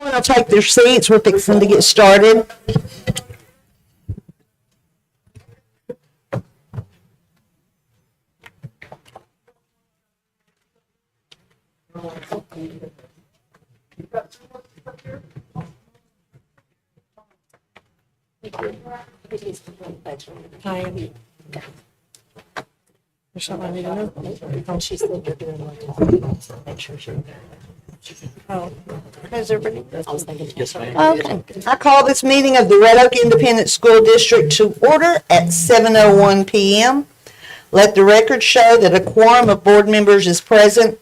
Everyone will take their seats. We're fixing to get started. There's something I need to know. Oh, she said you're doing one. Make sure she's. Oh, how's everybody? I was thinking. Yes, ma'am. Okay. I call this meeting of the Red Oak Independent School District to order at 7:01 p.m. Let the record show that a quorum of board members is present,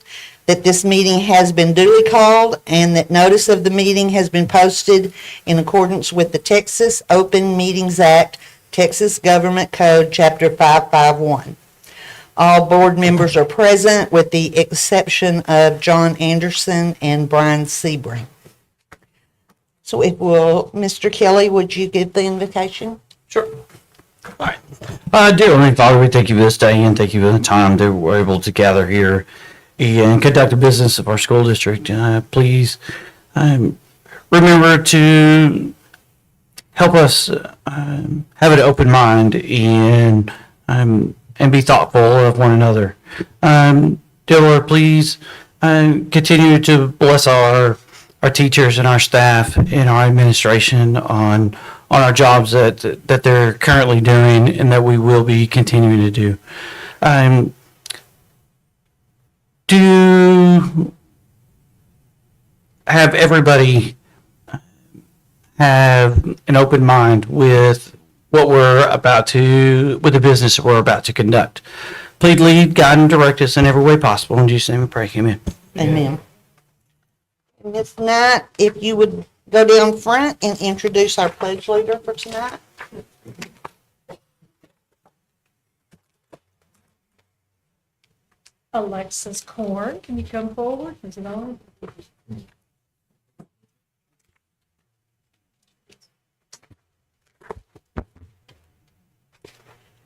that this meeting has been duly called, and that notice of the meeting has been posted in accordance with the Texas Open Meetings Act, Texas Government Code, Chapter 551. All board members are present with the exception of John Anderson and Brian Sebring. So Mr. Kelly, would you give the invitation? Sure. All right. Dear Heavenly Father, we thank you for this day and thank you for the time that we're able to gather here and conduct the business of our school district. Please remember to help us have an open mind and be thoughtful of one another. Dear Lord, please continue to bless our teachers and our staff and our administration on our jobs that they're currently doing and that we will be continuing to do. To have everybody have an open mind with what with the business that we're about to conduct. Please lead, guide, and direct us in every way possible. In Jesus' name we pray. Amen. Amen. Ms. Knight, if you would go down front and introduce our pledge leader for tonight. Alexis Korn, can you come forward? Is it on?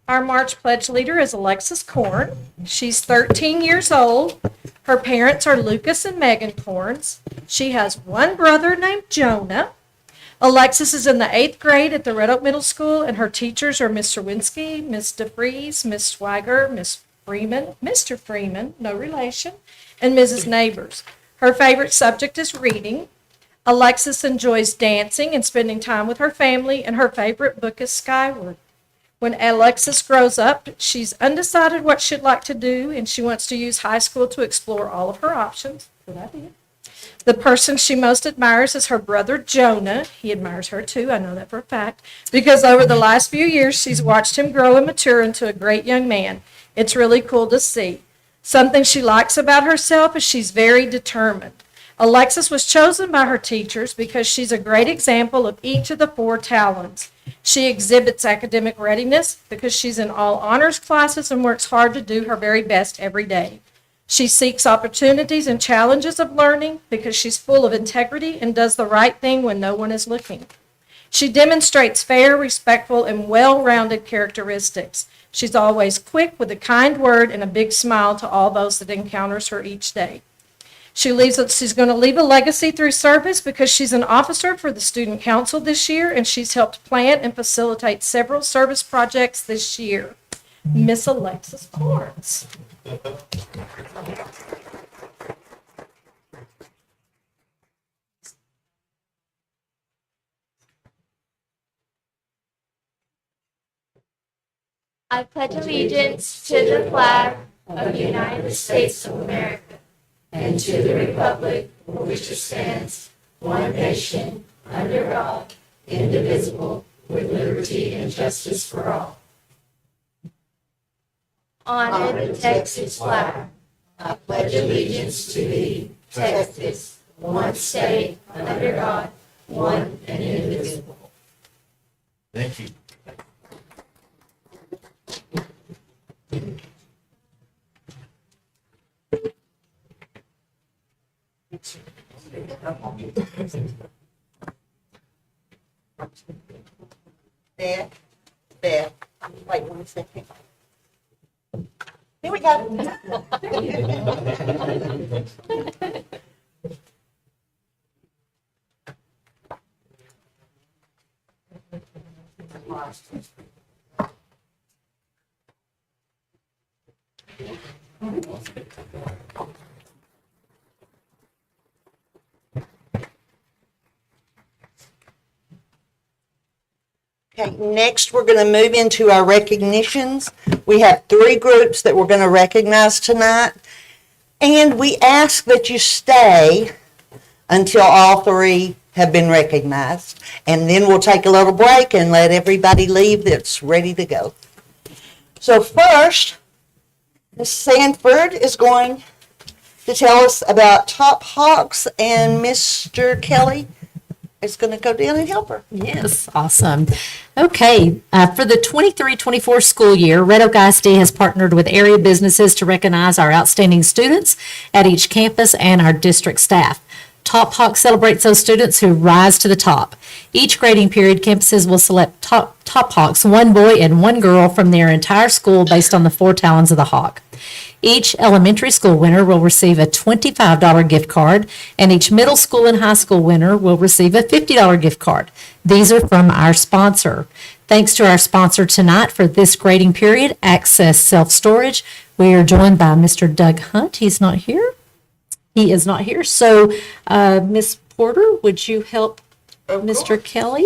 Our March Pledge leader is Alexis Korn. She's 13 years old. Her parents are Lucas and Megan Korns. She has one brother named Jonah. Alexis is in the 8th grade at the Red Oak Middle School, and her teachers are Miss Serwinski, Miss DeFries, Miss Swiger, Miss Freeman, Mr. Freeman, no relation, and Mrs. Neighbors. Her favorite subject is reading. Alexis enjoys dancing and spending time with her family, and her favorite book is Skyward. When Alexis grows up, she's undecided what she'd like to do, and she wants to use high school to explore all of her options. Good idea. The person she most admires is her brother, Jonah. He admires her, too. I know that for a fact. Because over the last few years, she's watched him grow and mature into a great young man. It's really cool to see. Something she likes about herself is she's very determined. Alexis was chosen by her teachers because she's a great example of each of the 4 talents. She exhibits academic readiness because she's in all honors classes and works hard to do her very best every day. She seeks opportunities and challenges of learning because she's full of integrity and does the right thing when no one is looking. She demonstrates fair, respectful, and well-rounded characteristics. She's always quick with a kind word and a big smile to all those that encounters her each day. She's going to leave a legacy through service because she's an officer for the Student Council this year, and she's helped plan and facilitate several service projects this year. Miss Alexis Florence. I pledge allegiance to the flag of the United States of America and to the republic for which it stands, one nation, under God, indivisible, with liberty and justice for all. Honor the Texas flag. I pledge allegiance to thee, Texas, one state, under God, one and indivisible. Thank you. There. Wait 1 second. Here we go. Okay, next we're going to move into our recognitions. We have 3 groups that we're going to recognize tonight. And we ask that you stay until all 3 have been recognized. And then we'll take a little break and let everybody leave that's ready to go. So first, Ms. Sanford is going to tell us about Top Hawks, and Mr. Kelly is going to go down and help her. Yes, awesome. Okay, for the 23-24 school year, Red Oak ISD has partnered with area businesses to recognize our outstanding students at each campus and our district staff. Top Hawk celebrates those students who rise to the top. Each grading period, campuses will select top Hawks, 1 boy and 1 girl from their entire school based on the 4 talons of the Hawk. Each elementary school winner will receive a $25 gift card, and each middle school and high school winner will receive a $50 gift card. These are from our sponsor. Thanks to our sponsor tonight for this grading period, Access Self-Storage, we are joined by Mr. Doug Hunt. He's not here. He is not here. So, Ms. Porter, would you help Mr. Kelly?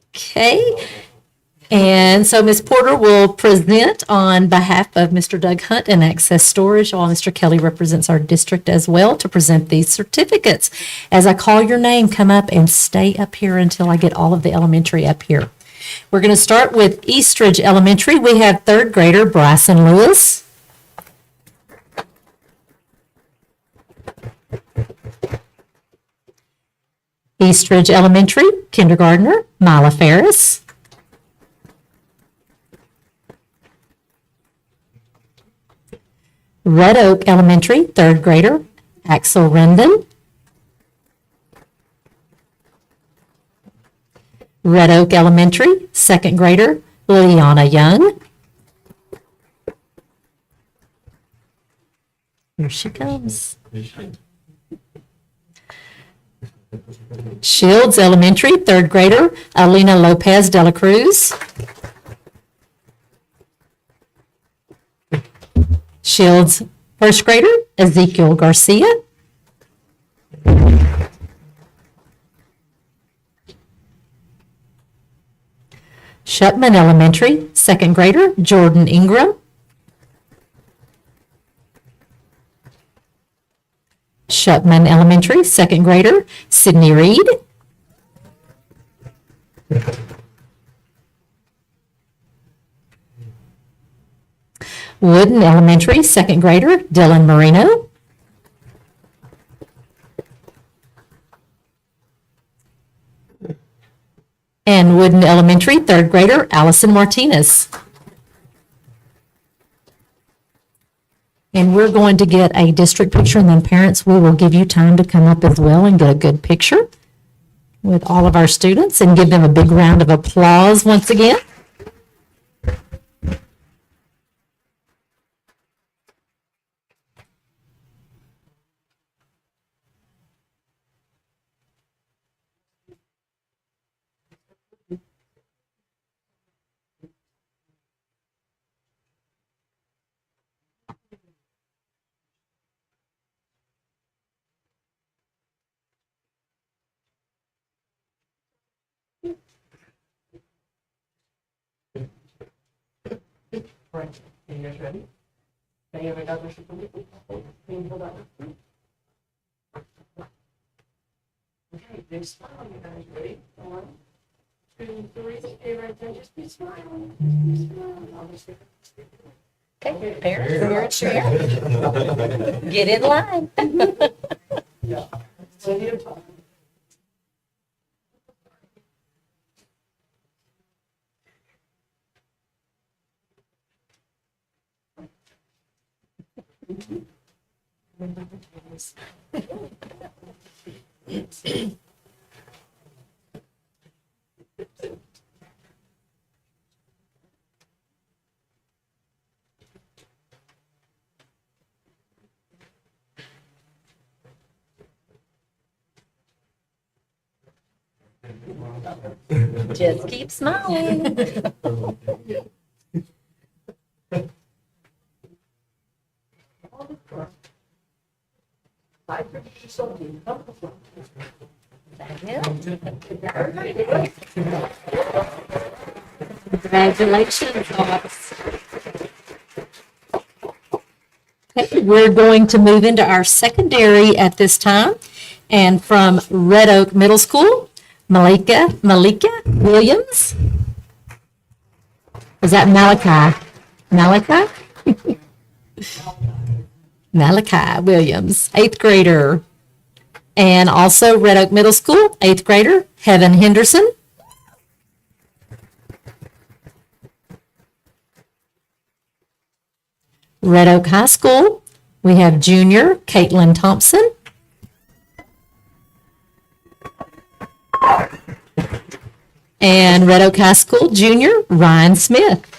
Okay. And so Ms. Porter will present on behalf of Mr. Doug Hunt and Access Storage, while Mr. Kelly represents our district as well to present these certificates. As I call your name, come up and stay up here until I get all of the elementary up here. We're going to start with Eastridge Elementary. We have 3rd grader Bryson Lewis. Eastridge Elementary, kindergartner Mila Ferris. Red Oak Elementary, 3rd grader Axel Rendon. Red Oak Elementary, 2nd grader Liliana Young. Here she comes. Shields Elementary, 3rd grader Alina Lopez de la Cruz. Shields 1st grader Ezekiel Garcia. Shutman Elementary, 2nd grader Jordan Ingram. Shutman Elementary, 2nd grader Sydney Reed. Wooden Elementary, 2nd grader Dylan Marino. And Wooden Elementary, 3rd grader Allison Martinez. And we're going to get a district picture, and then parents, we will give you time to come up as well and get a good picture with all of our students and give them a big round of applause once again. Right, are you guys ready? Any of you got their certificate? Can you hold that? Okay, big smile, you guys ready? 1, 2, 3, stay right there, just be smiling. Just be smiling. I'll just Okay, parents, here. Get in line. yeah. Cindy and Tom. Just keep smiling. Congratulations, Hobbs. Okay, we're going to move into our secondary at this time. And from Red Oak Middle School, Malika Williams. Is that Malachi? Malachi? Malachi Williams, 8th grader. And also Red Oak Middle School, 8th grader, Heaven Henderson. Red Oak High School, we have junior Caitlin Thompson. And Red Oak High School, junior Ryan Smith.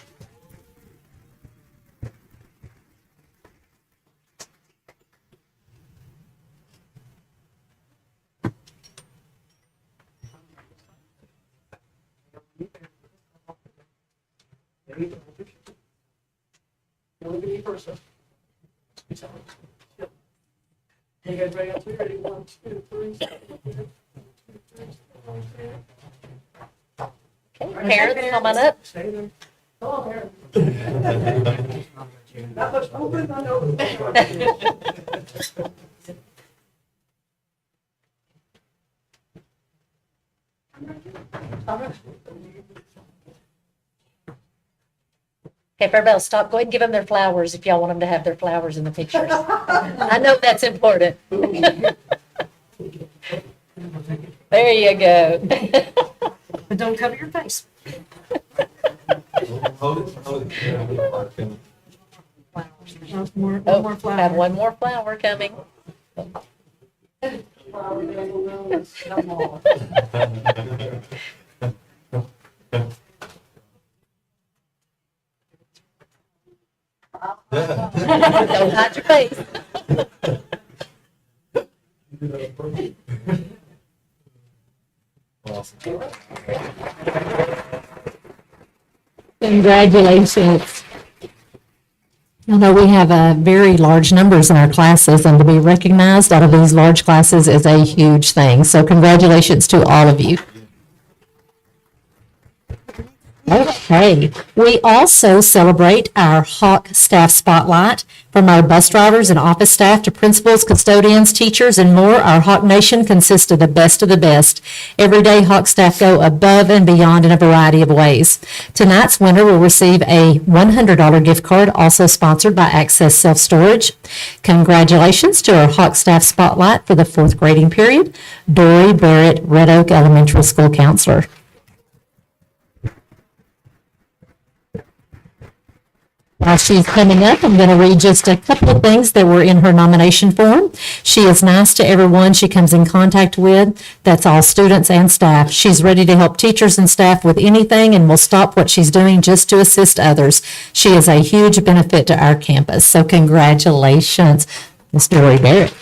Hey guys, ready? Out there, ready? 1, 2, 3. Parents coming up. Stay there. Come on, parents. Not much open, I know. Okay, Barbell, stop. Go ahead and give them their flowers if y'all want them to have their flowers in the pictures. I know that's important. There you go. But don't cover your face. Oh, have one more flower coming. Don't hide your face. Congratulations. You know, we have very large numbers in our classes, and to be recognized out of these large classes is a huge thing. So congratulations to all of you. Okay, we also celebrate our Hawk Staff Spotlight. From our bus drivers and office staff to principals, custodians, teachers, and more, our Hawk Nation consists of the best of the best. Every day, Hawk staff go above and beyond in a variety of ways. Tonight's winner will receive a $100 gift card, also sponsored by Access Self Storage. Congratulations to our Hawk Staff Spotlight for the 4th grading period, Dory Barrett, Red Oak Elementary School Counselor. While she's coming up, I'm going to read just a couple of things that were in her nomination form. She is nice to everyone she comes in contact with. That's all students and staff. She's ready to help teachers and staff with anything and will stop what she's doing just to assist others. She is a huge benefit to our campus. So congratulations, Ms. Dory Barrett.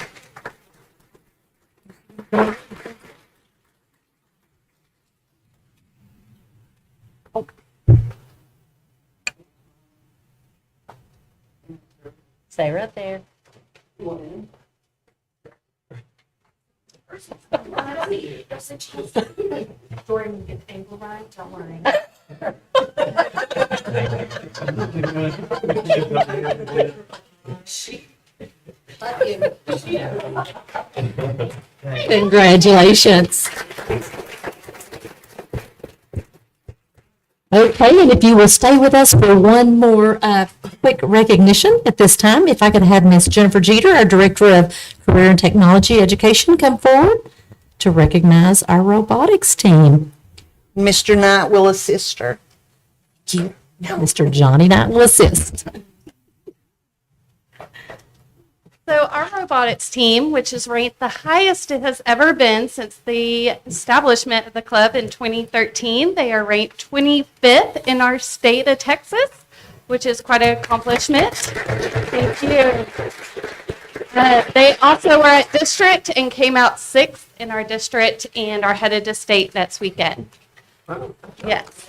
Stay right there. Jordan, get the angle right, don't worry. Congratulations. Okay, and if you will stay with us for one more quick recognition at this time, if I could have Ms. Jennifer Jeter, our Director of Career and Technology Education, come forward to recognize our robotics team. Mr. Knight will assist her. Mr. Johnny Knight will assist. So our robotics team, which is ranked the highest it has ever been since the establishment of the club in 2013, they are ranked 25th in our state of Texas, which is quite an accomplishment. Thank you. They also were at district and came out 6th in our district and are headed to state next weekend. Yes.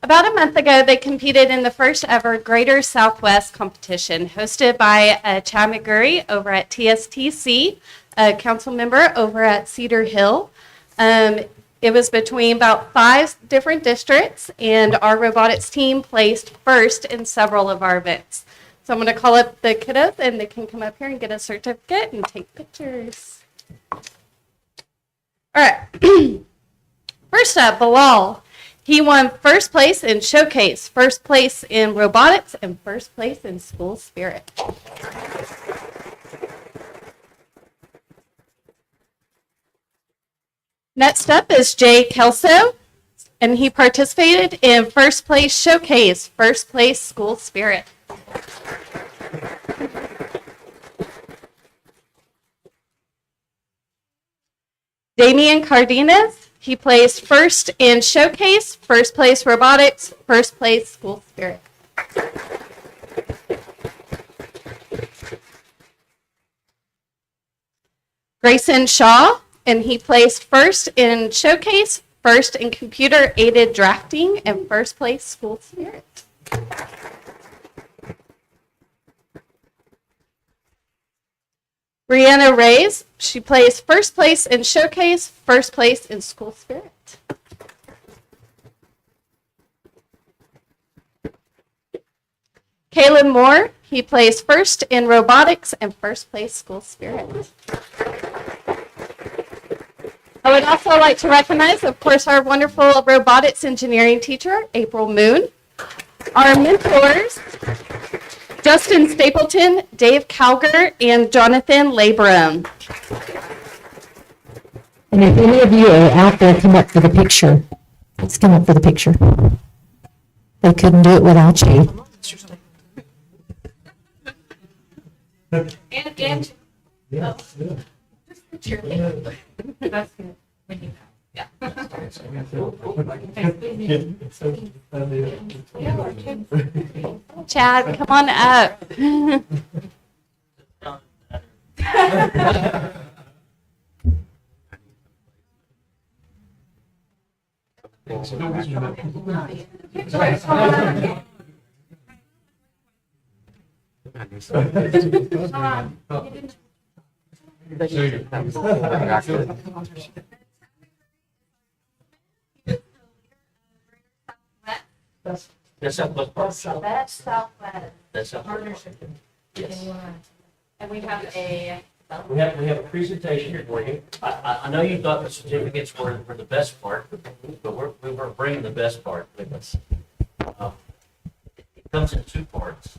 About a month ago, they competed in the first ever Greater Southwest competition hosted by Chad McGurry over at TSTC, a council member over at Cedar Hill. It was between about 5 different districts, and our robotics team placed first in several of our events. So I'm going to call up the kiddos, and they can come up here and get a certificate and take pictures. All right. First up, Bilal. He won first place in Showcase, first place in Robotics, and first place in School Spirit. Next up is Jay Kelso, and he participated in first place Showcase, first place School Spirit. Damian Cardenas, he placed first in Showcase, first place Robotics, first place School Spirit. Grayson Shaw, and he placed first in Showcase, first in Computer Aided Drafting, and first place School Spirit. Brianna Reyes, she placed first place in Showcase, first place in School Spirit. Caleb Moore, he placed first in Robotics and first place School Spirit. I would also like to recognize, of course, our wonderful robotics engineering teacher, April Moon. Our mentors, Justin Stapleton, Dave Calger, and Jonathan Labrum. And if any of you are out there, come up for the picture. Let's come up for the picture. They couldn't do it without you. And Chad, come on up. That's Southwest. that's Southwest That's Southwest. partnership. Yes. And we have a. We have a presentation here for you. I know you thought the certificates were the best part, but we're bringing the best part with us. It comes in 2 parts.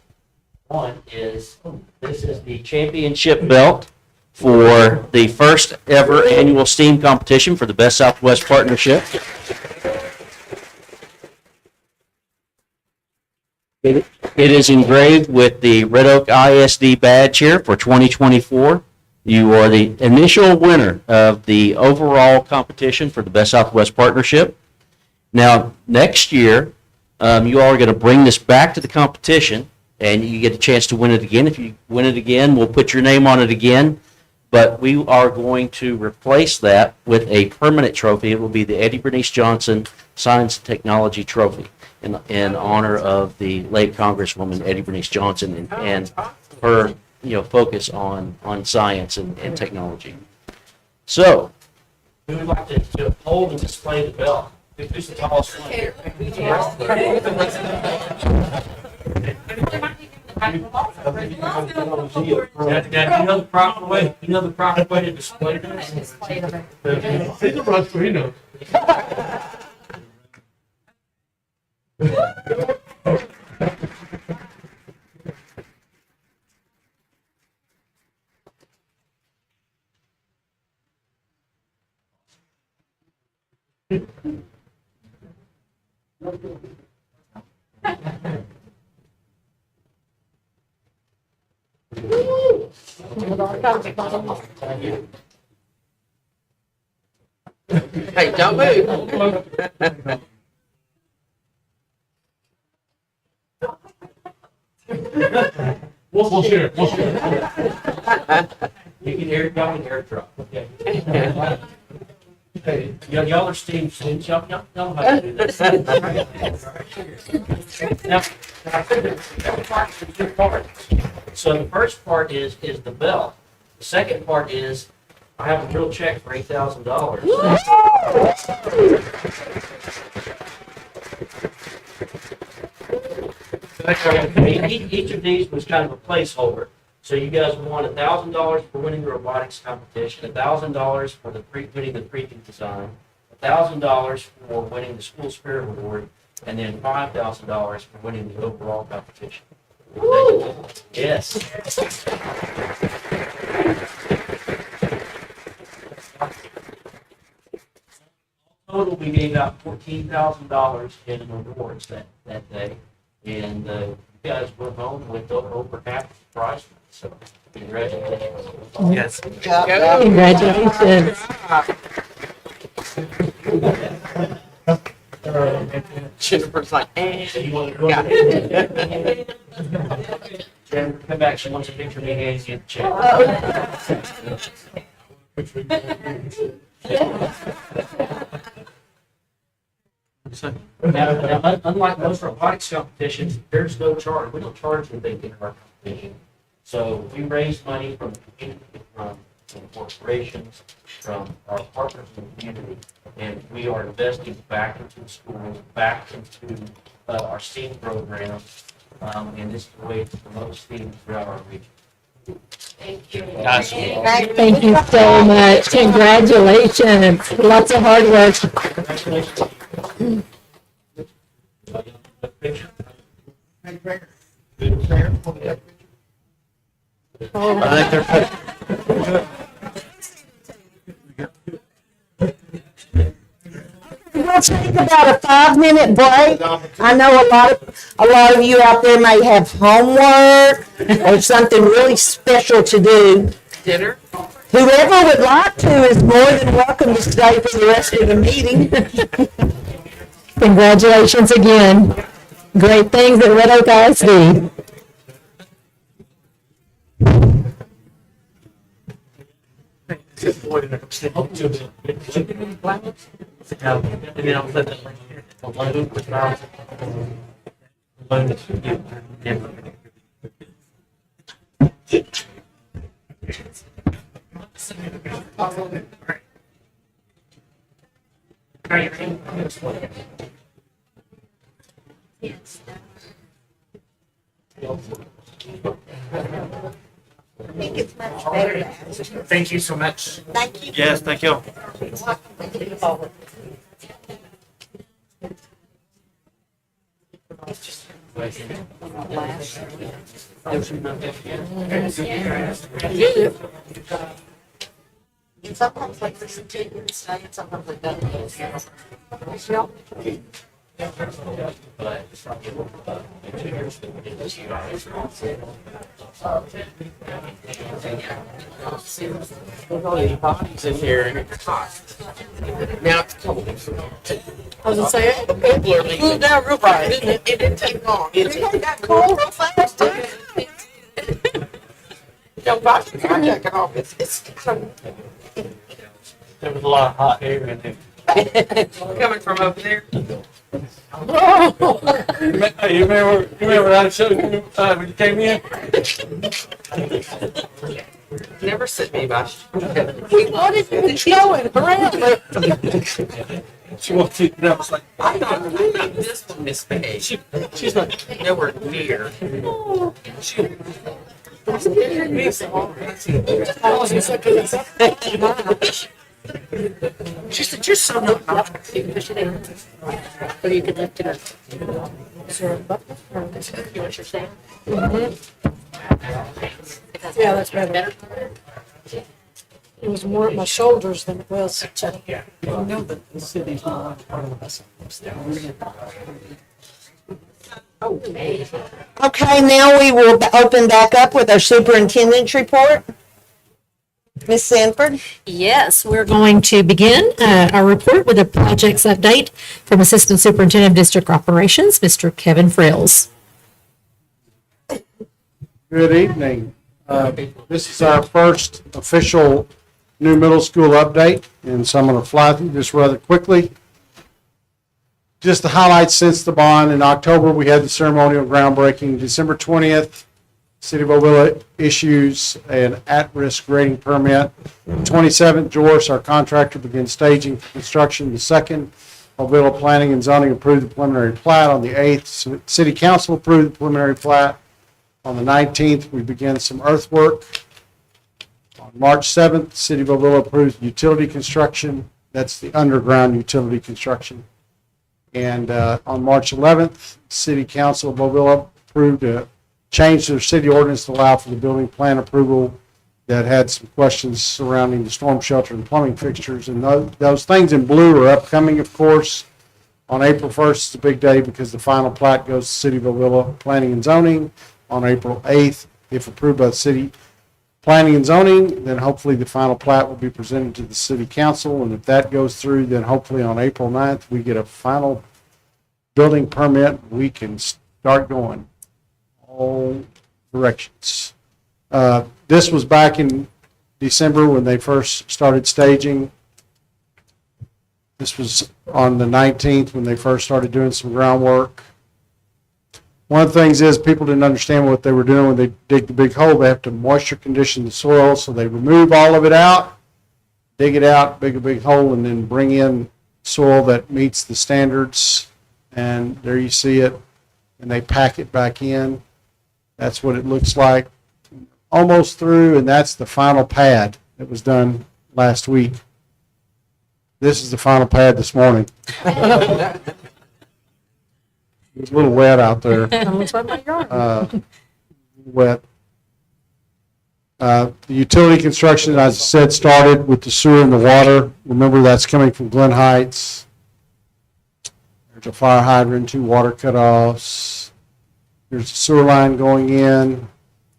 One is, this is the championship belt for the first ever annual STEAM competition for the Best Southwest Partnership. It is engraved with the Red Oak ISD badge here for 2024. You are the initial winner of the overall competition for the Best Southwest Partnership. Now, next year, you all are going to bring this back to the competition, and you get a chance to win it again. If you win it again, we'll put your name on it again. But we are going to replace that with a permanent trophy. It will be the Eddie Bernice Johnson Science and Technology Trophy in honor of the late Congresswoman Eddie Bernice Johnson and her focus on science and technology. So, we would like to hold and display the belt. Who's the tallest one here? Do you know the proper way? You know the proper way to display this? He's a rush for, he knows. Hey, don't move. We'll share. You can hear, y'all can hear it drop, okay? Hey, y'all are STEAM students, y'all know how to do this. Now, I think every part is a good part. So the first part is the bell. The second part is, I have a real check for $8,000. Each of these was kind of a placeholder. So you guys won $1,000 for winning the robotics competition, $1,000 for winning the preaching design, $1,000 for winning the school spirit award, and then $5,000 for winning the overall competition. Yes. Total, we gave out $14,000 in awards that day, and you guys went home with over half the prize. So, congratulations. Yes. Congratulations. Jennifer's like, So you want to go got ahead? Jen, come back, she wants a picture of me handing you the check. Now, unlike most robotics competitions, there's no charge. We don't charge anything in our competition. So we raise money from the community, from corporations, from our partners in the community, and we are investing back into the schools, back into our STEAM programs, and this is the way to promote STEAM throughout our region. thank you. Thank you so much. Congratulations. Lots of hard work. Congratulations. Picture. I think they're. We'll take about a 5-minute break. I know a lot of you out there may have homework or something really special to do. Dinner? Whoever would like to is more than welcome to stay for the rest of the meeting. Congratulations again. Great things at Red Oak ISD. I think it's much better to ask. Thank you so much. Thank you. Yes, thank you. And sometimes like listen to you and say, and sometimes it doesn't. There's all these bodies in here and it's hot. Now it's cold. I was gonna say, People are leaving. Cooled down real fast, didn't it? It didn't take long. It got cold real fast, too. Don't wash your jacket off. It's kind of There was a lot of hot air in there. coming from over there. Hey, you remember that show when you came in? Never sent me by. He wanted me to show it around. She walked in and I was like, I thought this one this big. she's like, Nowhere near. She said, you're so not. Or you could lift it up. Is there a button? Or you want your stand? yeah, that's better. It was more at my shoulders than it was to. know that the city's not part of us. Okay, now we will open back up with our superintendent's report. Ms. Sanford? Yes, we're going to begin our report with a projects update from Assistant Superintendent of District Operations, Mr. Kevin Frills. Good evening. This is our first official new middle school update, and so I'm going to fly through this rather quickly. Just the highlights since the bond. In October, we had the ceremonial groundbreaking. December 20th, City of Mobile issues an at-risk grading permit. 27th, Joris, our contractor, begins staging for construction. The 2nd, Mobile Planning and Zoning approved the preliminary plat. On the 8th, City Council approved the preliminary plat. On the 19th, we began some earthwork. On March 7th, City of Mobile approves utility construction. That's the underground utility construction. And on March 11th, City Council of Mobile approved a change to their city ordinance to allow for the building plan approval that had some questions surrounding the storm shelter and plumbing fixtures. And those things in blue are upcoming, of course. On April 1st, it's a big day because the final plat goes to City of Mobile Planning and Zoning. On April 8th, if approved by the City Planning and Zoning, then hopefully the final plat will be presented to the City Council. And if that goes through, then hopefully on April 9th, we get a final building permit. We can start going all directions. This was back in December when they first started staging. This was on the 19th when they first started doing some groundwork. One of the things is people didn't understand what they were doing when they dig the big hole. They have to moisture condition the soil, so they remove all of it out, dig it out, dig a big hole, and then bring in soil that meets the standards. And there you see it, and they pack it back in. That's what it looks like. Almost through, and that's the final pad that was done last week. This is the final pad this morning. It was a little wet out there. Wet. The utility construction, as I said, started with the sewer and the water. Remember, that's coming from Glen Heights. There's a fire hydrant, 2 water cutoffs. There's a sewer line going in.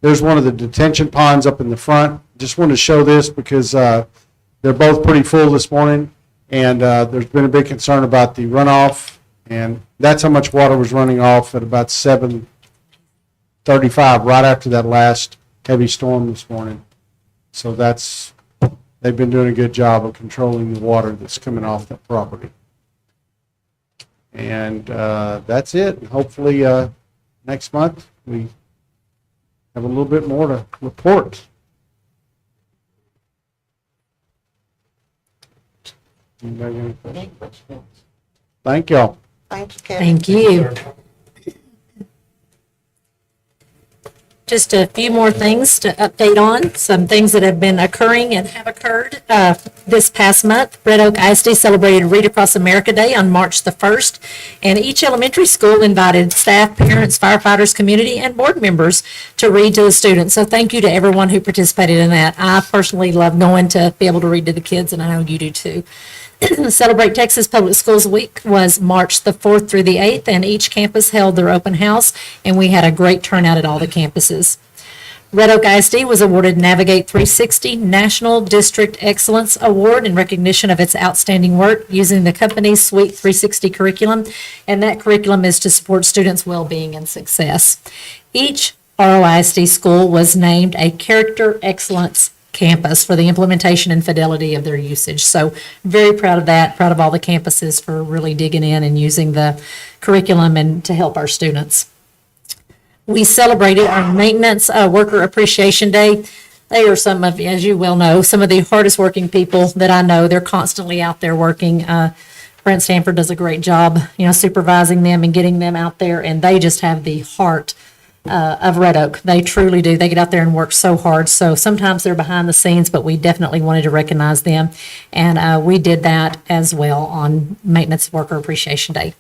There's one of the detention ponds up in the front. Just wanted to show this because they're both pretty full this morning, and there's been a big concern about the runoff. And that's how much water was running off at about 7:35, right after that last heavy storm this morning. So they've been doing a good job of controlling the water that's coming off that property. And that's it. Hopefully next month we have a little bit more to report. Anybody got any questions? Thank y'all. Thank you, Kevin. Thank you. Just a few more things to update on, some things that have been occurring and have occurred. This past month, Red Oak ISD celebrated Read Across America Day on March the 1st, and each elementary school invited staff, parents, firefighters, community, and board members to read to the students. So thank you to everyone who participated in that. I personally love going to be able to read to the kids, and I know you do too. Celebrate Texas Public Schools Week was March the 4th through the 8th, and each campus held their open house, and we had a great turnout at all the campuses. Red Oak ISD was awarded Navigate 360 National District Excellence Award in recognition of its outstanding work using the company's Suite 360 curriculum, and that curriculum is to support students' well-being and success. Each ROISD school was named a Character Excellence campus for the implementation and fidelity of their usage. So very proud of that, proud of all the campuses for really digging in and using the curriculum and to help our students. We celebrated our Maintenance Worker Appreciation Day. They are some of, as you well know, some of the hardest working people that I know. They're constantly out there working. Brent Stanford does a great job, supervising them and getting them out there, and they just have the heart of Red Oak. They truly do. They get out there and work so hard. So sometimes they're behind the scenes, but we definitely wanted to recognize them. And we did that as well on Maintenance Worker Appreciation Day.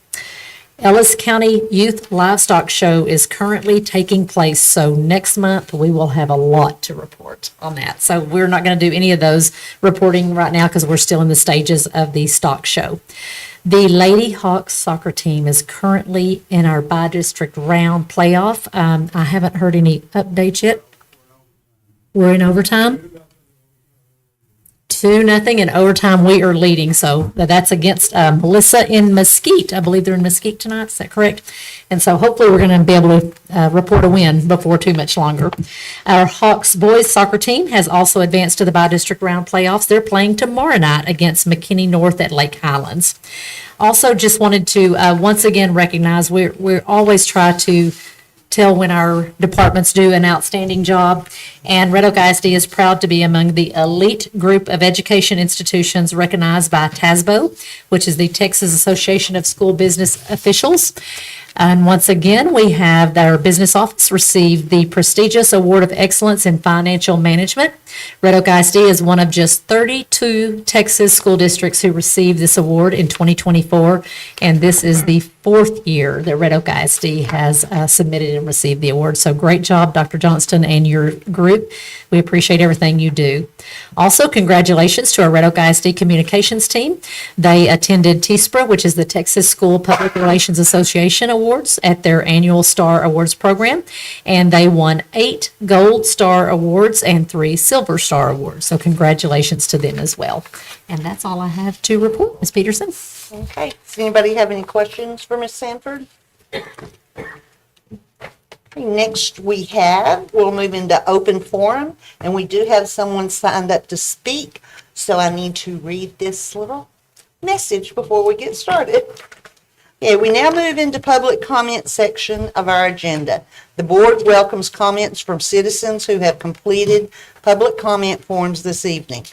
Ellis County Youth Livestock Show is currently taking place. So next month we will have a lot to report on that. So we're not going to do any of those reporting right now because we're still in the stages of the stock show. The Lady Hawks soccer team is currently in our by-district round playoff. I haven't heard any updates yet. We're in overtime. 2-0 in overtime. We are leading, so that's against Melissa in Mesquite. I believe they're in Mesquite tonight. Is that correct? And so hopefully we're going to be able to report a win before too much longer. Our Hawks boys soccer team has also advanced to the bi-district round playoffs. They're playing tomorrow night against McKinney North at Lake Highlands. Also, just wanted to once again recognize we always try to tell when our departments do an outstanding job. And Red Oak ISD is proud to be among the elite group of education institutions recognized by TASBO, which is the Texas Association of School Business Officials. And once again, we have our business office receive the prestigious Award of Excellence in Financial Management. Red Oak ISD is one of just 32 Texas school districts who received this award in 2024, and this is the 4th year that Red Oak ISD has submitted and received the award. So great job, Dr. Johnston and your group. We appreciate everything you do. Also, congratulations to our Red Oak ISD communications team. They attended TSPRA, which is the Texas School Public Relations Association Awards, at their annual Star Awards program, and they won 8 Gold Star Awards and 3 Silver Star Awards. So congratulations to them as well. And that's all I have to report, Ms. Peterson. Okay, does anybody have any questions for Ms. Sanford? Next we'll move into open forum, and we do have someone signed up to speak, so I need to read this little message before we get started. Okay, we now move into public comment section of our agenda. The board welcomes comments from citizens who have completed public comment forms this evening.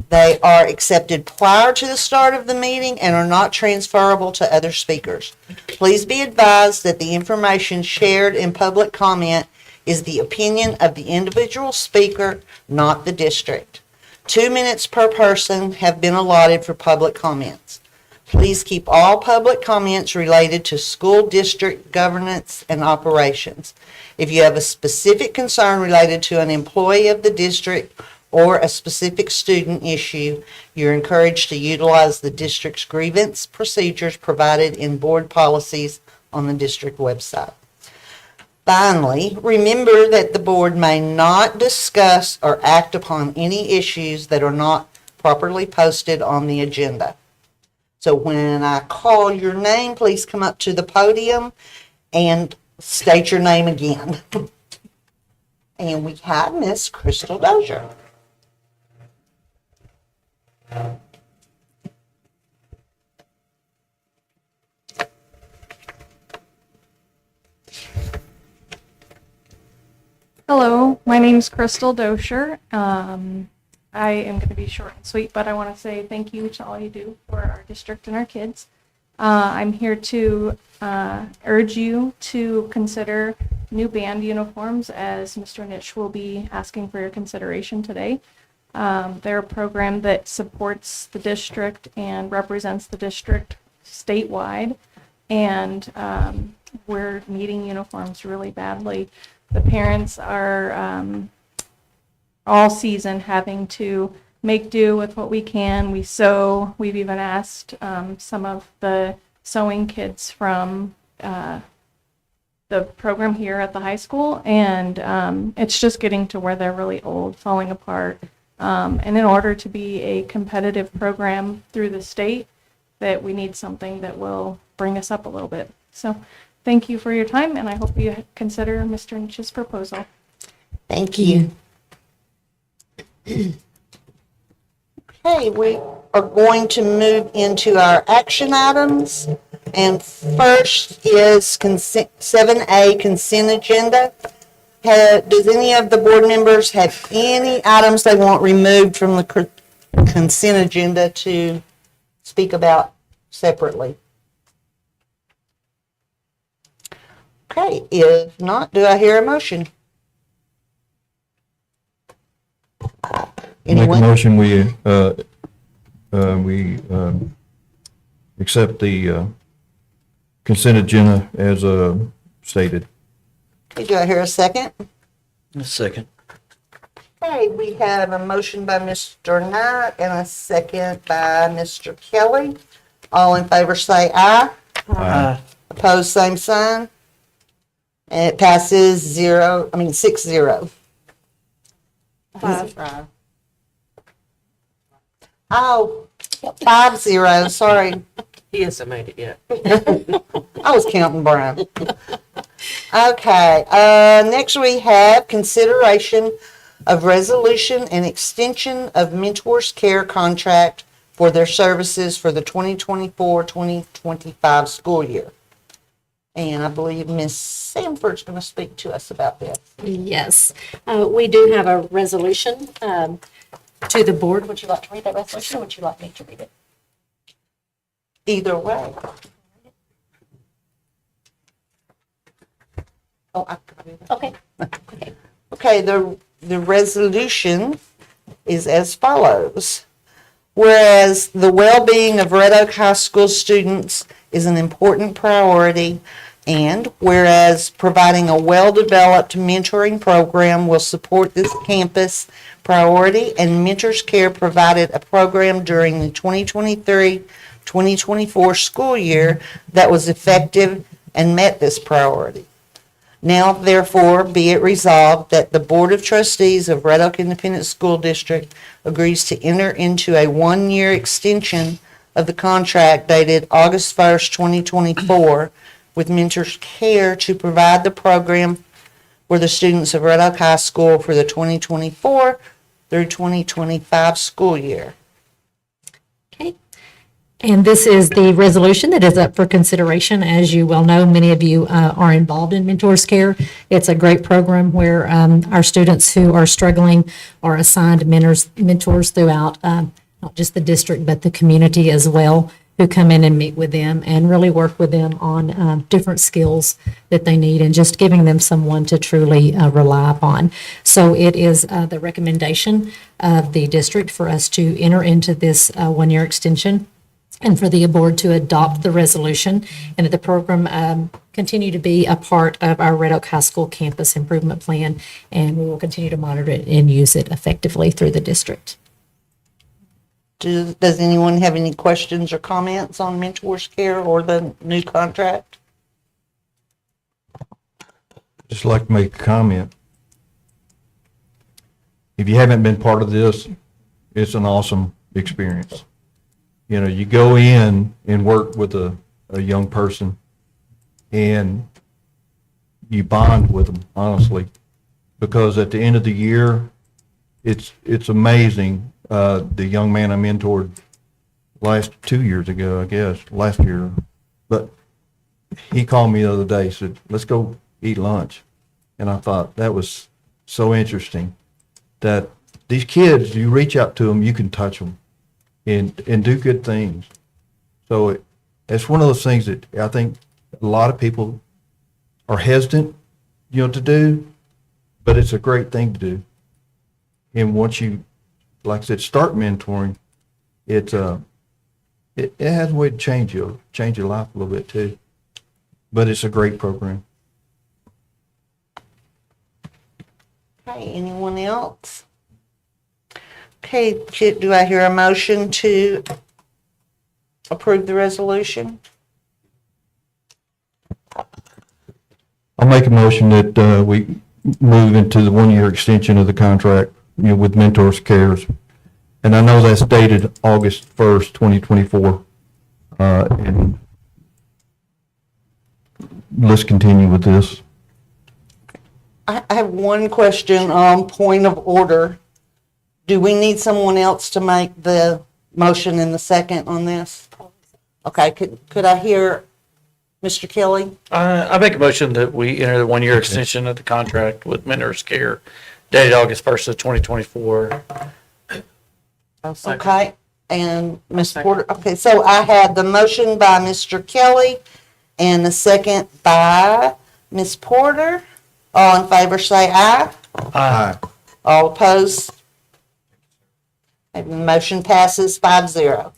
They are accepted prior to the start of the meeting and are not transferable to other speakers. Please be advised that the information shared in public comment is the opinion of the individual speaker, not the district. 2 minutes per person have been allotted for public comments. Please keep all public comments related to school district governance and operations. If you have a specific concern related to an employee of the district or a specific student issue, you're encouraged to utilize the district's grievance procedures provided in board policies on the district website. Finally, remember that the board may not discuss or act upon any issues that are not properly posted on the agenda. So when I call your name, please come up to the podium and state your name again. And we have Miss Crystal Dozier. Hello, my name's Crystal Dozier. I am going to be short and sweet, but I want to say thank you to all you do for our district and our kids. I'm here to urge you to consider new band uniforms, as Mr. Nitsch will be asking for your consideration today. They're a program that supports the district and represents the district statewide, and we're needing uniforms really badly. The parents are all season having to make do with what we can. We sew. We've even asked some of the sewing kids from the program here at the high school, and it's just getting to where they're really old, falling apart. And in order to be a competitive program through the state, that we need something that will bring us up a little bit. So thank you for your time, and I hope you consider Mr. Nitsch's proposal. Thank you. Okay, we are going to move into our action items. And first is 7A, consent agenda. Does any of the board members have any items they want removed from the consent agenda to speak about separately? Okay, if not, do I hear a motion? Make a Anyone? motion, we accept the consent agenda as stated. Okay, do I hear a second? A second. Okay, we have a motion by Mr. Knight and a second by Mr. Kelly. All in favor say aye. Aye. Opposed, same sign. And it passes 6-0. 5. Oh, 5-0, sorry. He hasn't made it yet. I was counting Brian. Okay, next we have consideration of resolution and extension of Mentors Care contract for their services for the 2024-2025 school year. And I believe Ms. Sanford's going to speak to us about this. Yes, we do have a resolution to the board. Would you like to read that resolution, or would you like me to read it? Either way. Oh, I got it. Okay. Okay, the resolution is as follows. Whereas the well-being of Red Oak High School students is an important priority, and whereas providing a well-developed mentoring program will support this campus priority, and Mentors Care provided a program during the 2023-2024 school year that was effective and met this priority. Now, therefore, be it resolved that the Board of Trustees of Red Oak Independent School District agrees to enter into a one-year extension of the contract dated August 1st, 2024, with Mentors Care to provide the program for the students of Red Oak High School for the 2024 through 2025 school year. Okay. And this is the resolution that is up for consideration. As you well know, many of you are involved in Mentors Care. It's a great program where our students who are struggling are assigned mentors throughout not just the district, but the community as well, who come in and meet with them and really work with them on different skills that they need and just giving them someone to truly rely upon. So it is the recommendation of the district for us to enter into this one-year extension and for the board to adopt the resolution, and that the program continue to be a part of our Red Oak High School campus improvement plan, and we will continue to monitor it and use it effectively through the district. Does anyone have any questions or comments on Mentors Care or the new contract? Just like to make a comment. If you haven't been part of this, it's an awesome experience. You know, you go in and work with a young person and you bond with them, honestly, because at the end of the year, it's amazing. The young man I mentored last 2 years ago, I guess, last year, but he called me the other day, said, let's go eat lunch. And I thought that was so interesting that these kids, you reach out to them, you can touch them and do good things. So it's one of those things that I think a lot of people are hesitant, to do, but it's a great thing to do. And once you, like I said, start mentoring, it has a way to change your life a little bit too. But it's a great program. Okay, anyone else? Okay, Chip, do I hear a motion to approve the resolution? I'll make a motion that we move into the one-year extension of the contract, with Mentors Cares. And I know that's dated August 1st, 2024. And let's continue with this. I have one question on point of order. Do we need someone else to make the motion in the second on this? Okay, could I hear Mr. Kelly? I make a motion that we enter the one-year extension of the contract with Mentors Care dated August 1st of 2024. Okay, and Ms. Porter, okay, so I had the motion by Mr. Kelly and the second by Ms. Porter. All in favor say aye. Aye. All opposed? And the motion passes 5-0.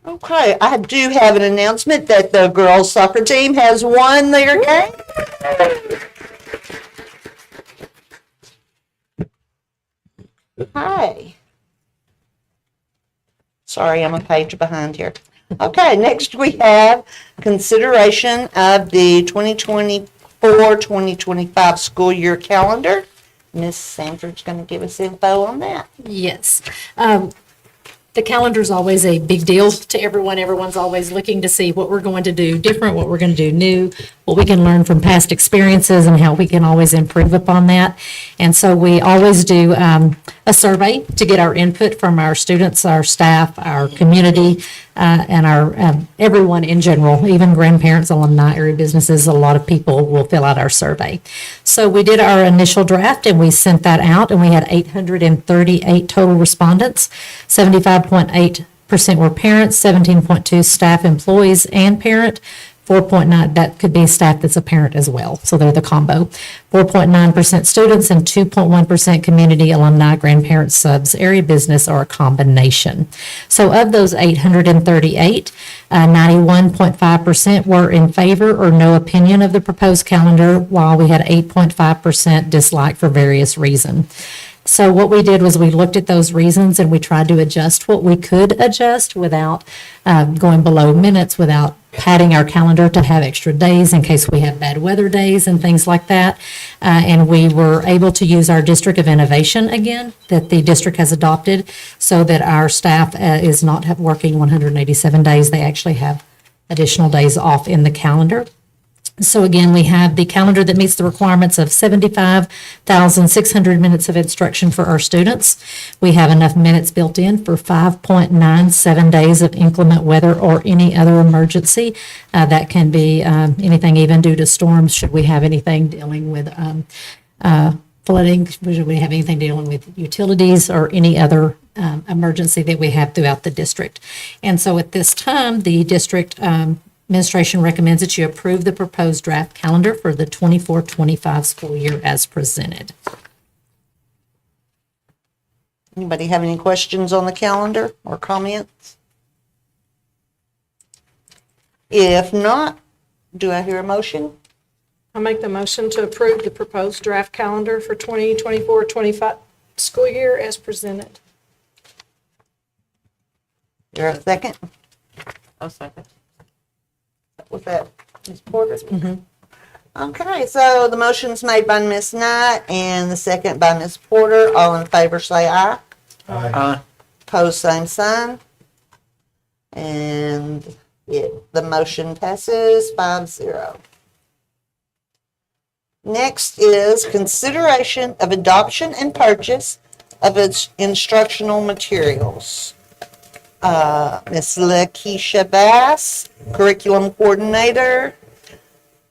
Okay, I do have an announcement that the girls soccer team has won their game. Hi. Sorry, I'm a page behind here. Okay, next we have consideration of the 2024-2025 school year calendar. Miss Sanford's going to give us info on that. Yes. The calendar's always a big deal to everyone. Everyone's always looking to see what we're going to do different, what we're going to do new, what we can learn from past experiences, and how we can always improve upon that. And so we always do a survey to get our input from our students, our staff, our community, and our everyone in general, even grandparents, alumni, area businesses. A lot of people will fill out our survey. So we did our initial draft and we sent that out, and we had 838 total respondents. 75.8% were parents, 17.2 staff, employees, and parent. 4.9, that could be staff that's a parent as well, so they're the combo. 4.9% students and 2.1% community, alumni, grandparents, subs, area business, or a combination. So of those 838, 91.5% were in favor or no opinion of the proposed calendar, while we had 8.5% dislike for various reasons. So what we did was we looked at those reasons and we tried to adjust what we could adjust without going below minutes, without padding our calendar to have extra days in case we have bad weather days and things like that. And we were able to use our District of Innovation again, that the district has adopted, so that our staff is not working 187 days. They actually have additional days off in the calendar. So again, we have the calendar that meets the requirements of 75,600 minutes of instruction for our students. We have enough minutes built in for 5.97 days of inclement weather or any other emergency. That can be anything even due to storms, should we have anything dealing with flooding, should we have anything dealing with utilities or any other emergency that we have throughout the district. And so at this time, the district administration recommends that you approve the proposed draft calendar for the 24-25 school year as presented. Anybody have any questions on the calendar or comments? If not, do I hear a motion? I make the motion to approve the proposed draft calendar for 2024-25 school year as presented. There a second? I'll second. Was that Ms. Porter? Okay, so the motion's made by Ms. Knight and the second by Ms. Porter. All in favor say aye. Aye. Pose same sign. And the motion passes 5-0. Next is consideration of adoption and purchase of its instructional materials. Ms. Lakeisha Bass, Curriculum Coordinator,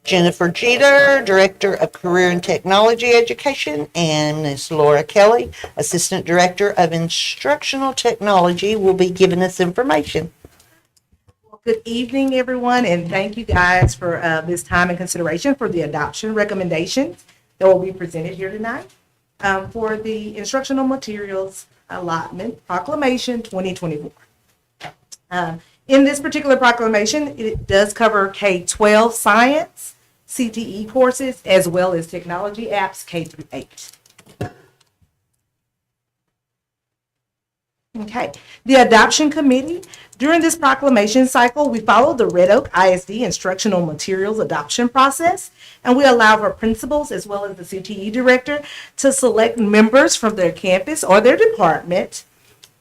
Jennifer Jeter, Director of Career and Technology Education, and Ms. Laura Kelly, Assistant Director of Instructional Technology, will be giving us information. Good evening, everyone, and thank you guys for this time and consideration for the adoption recommendations that will be presented here tonight for the instructional materials allotment proclamation 2024. In this particular proclamation, it does cover K-12 science, CTE courses, as well as technology apps K through 8. Okay, the adoption committee. During this proclamation cycle, we follow the Red Oak ISD instructional materials adoption process, and we allow for principals as well as the CTE director to select members from their campus or their department.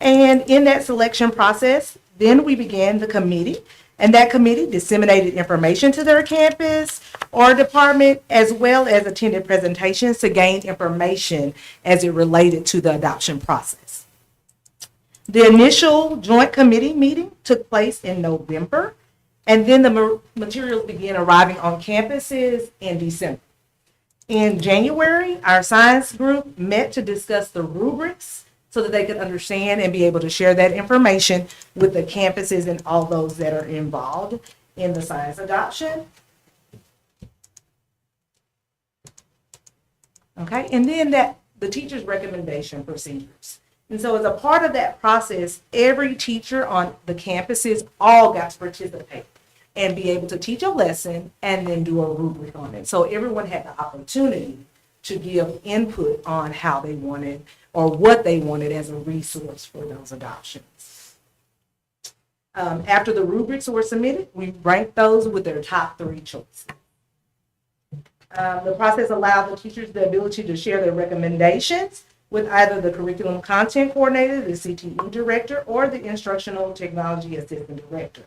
And in that selection process, then we began the committee, and that committee disseminated information to their campus or department, as well as attended presentations to gain information as it related to the adoption process. The initial joint committee meeting took place in November, and then the materials began arriving on campuses in December. In January, our science group met to discuss the rubrics so that they could understand and be able to share that information with the campuses and all those that are involved in the science adoption. Okay, and then the teacher's recommendation procedures. And so as a part of that process, every teacher on the campuses all got to participate and be able to teach a lesson and then do a rubric on it. So everyone had the opportunity to give input on how they wanted or what they wanted as a resource for those adoptions. After the rubrics were submitted, we ranked those with their top 3 choices. The process allowed the teachers the ability to share their recommendations with either the curriculum content coordinator, the CTE director, or the instructional technology assistant director.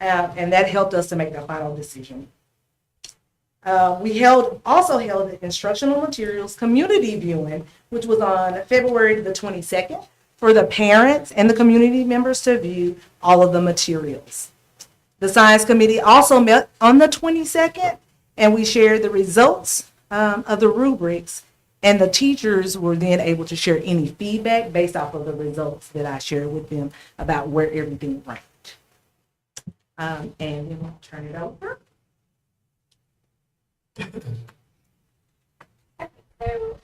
And that helped us to make the final decision. We also held the instructional materials community viewing, which was on February the 22nd, for the parents and the community members to view all of the materials. The science committee also met on the 22nd, and we shared the results of the rubrics, and the teachers were then able to share any feedback based off of the results that I shared with them about where everything ranked. And then I'll turn it over. So,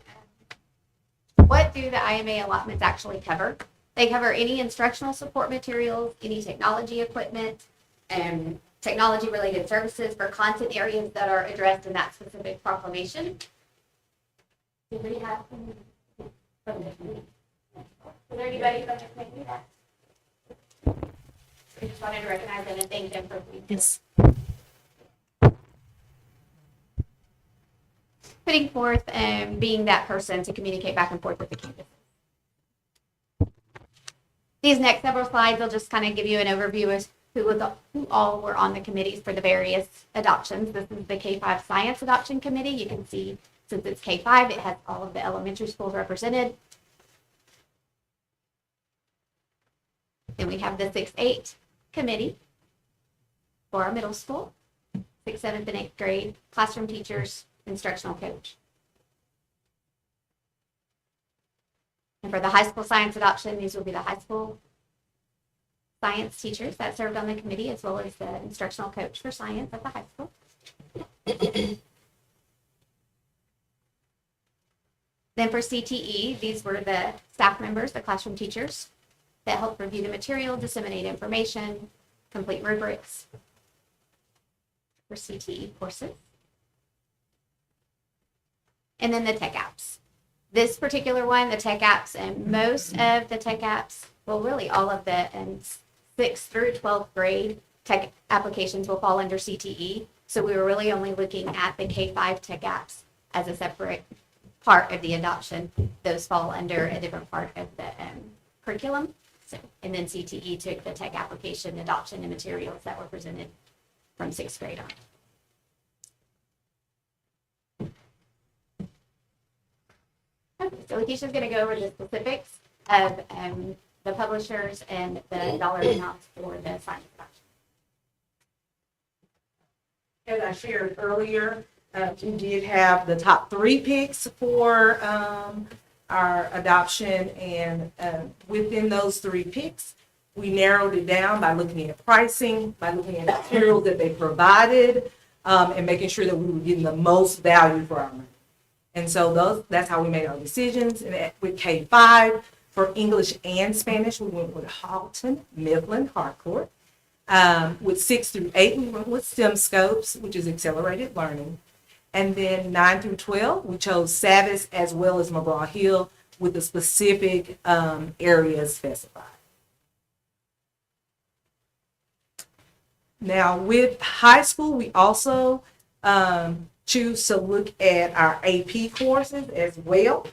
what do the IMA allotments actually cover? They cover any instructional support materials, any technology equipment, and technology-related services for content areas that are addressed in that specific proclamation. Did we have from the committee? Is there anybody from the committee that? We just wanted to recognize them and thank them for Yes. putting forth and being that person to communicate back and forth with the campus. These next several slides will just kind of give you an overview of who all were on the committees for the various adoptions. This is the K-5 Science Adoption Committee. You can see since it's K-5, it has all of the elementary schools represented. Then we have the 6-8 committee for our middle school, 6th, 7th, and 8th grade, classroom teachers, instructional coach. And for the high school science adoption, these will be the high school science teachers that served on the committee, as well as the instructional coach for science at the high school. Then for CTE, these were the staff members, the classroom teachers that helped review the material, disseminate information, complete rubrics for CTE courses. And then the tech apps. This particular one, the tech apps, and most of the tech apps, well, really all of the 6th through 12th grade tech applications will fall under CTE. So we were really only looking at the K-5 tech apps as a separate part of the adoption. Those fall under a different part of the curriculum. So, and then CTE took the tech application adoption and materials that were presented from 6th grade on. Okay, so Letitia's going to go over the specifics of the publishers and the dollar amounts for the science adoption. As I shared earlier, we did have the top 3 picks for our adoption, and within those 3 picks, we narrowed it down by looking at pricing, by looking at materials that they provided, and making sure that we were getting the most value for our money. And so that's how we made our decisions. And with K-5, for English and Spanish, we went with Halton, Midland, Harcourt. With 6 through 8, we went with STEM Scopes, which is accelerated learning. And then 9 through 12, we chose Savvis as well as McGraw-Hill with the specific areas specified. Now, with high school, we also choose to look at our AP courses as well.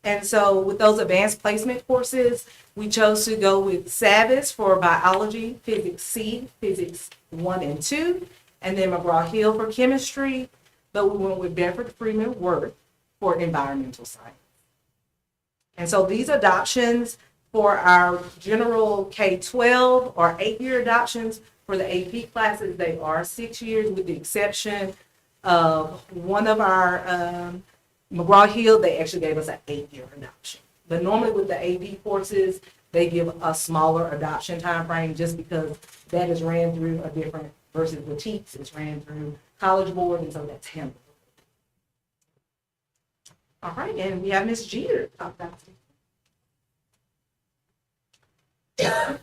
And so with those advanced placement courses, we chose to go with Savvis for biology, physics C, physics 1 and 2, and then McGraw-Hill for chemistry, but we went with Bedford Freeman Worth for environmental science. And so these adoptions for our general K-12 or 8-year adoptions for the AP classes, they are 6 years with the exception of one of our McGraw-Hill, they actually gave us an 8-year adoption. But normally with the AP courses, they give a smaller adoption time frame just because that is ran through a different, versus the TEEPS is ran through College Board, and so that's handled. All right, and we have Ms. Jeter to talk about it.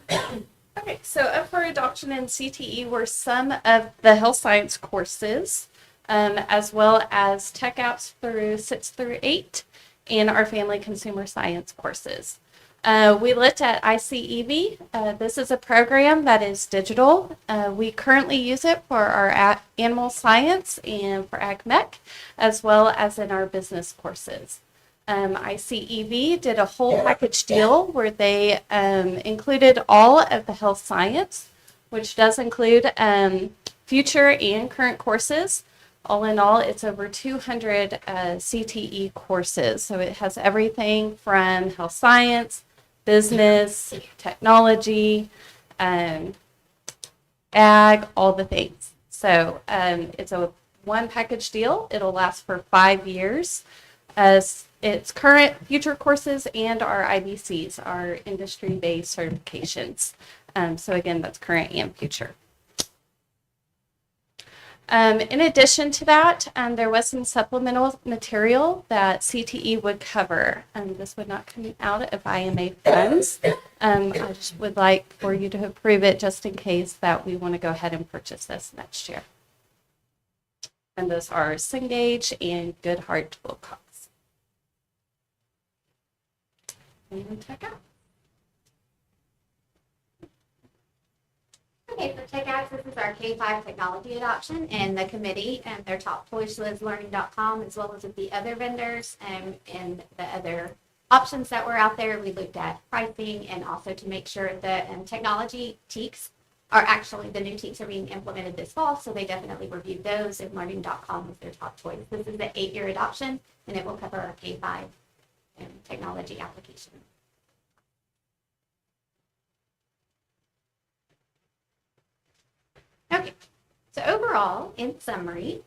Okay, so up for adoption in CTE were some of the health science courses, as well as tech apps through 6 through 8, and our family consumer science courses. We looked at ICEV. This is a program that is digital. We currently use it for our animal science and for ag mech, as well as in our business courses. ICEV did a whole package deal where they included all of the health science, which does include future and current courses. All in all, it's over 200 CTE courses. So it has everything from health science, business, technology, ag, all the things. So it's a one package deal. It'll last for 5 years. It's current, future courses, and our IBCs, our industry-based certifications. So again, that's current and future. In addition to that, there was some supplemental material that CTE would cover. This would not come out of IMA funds. I just would like for you to approve it just in case that we want to go ahead and purchase this next year. And those are Cengage and Goodhart Wilcox. And check out. Okay, for Tech Access is our K-5 technology adoption, and the committee and their top choice was learning.com, as well as with the other vendors and the other options that were out there. We looked at pricing and also to make sure that technology TEKs are actually, the new TEKs are being implemented this fall, so they definitely reviewed those, and learning.com was their top choice. This is the 8-year adoption, and it will cover our K-5 technology application. Okay, so overall, in summary,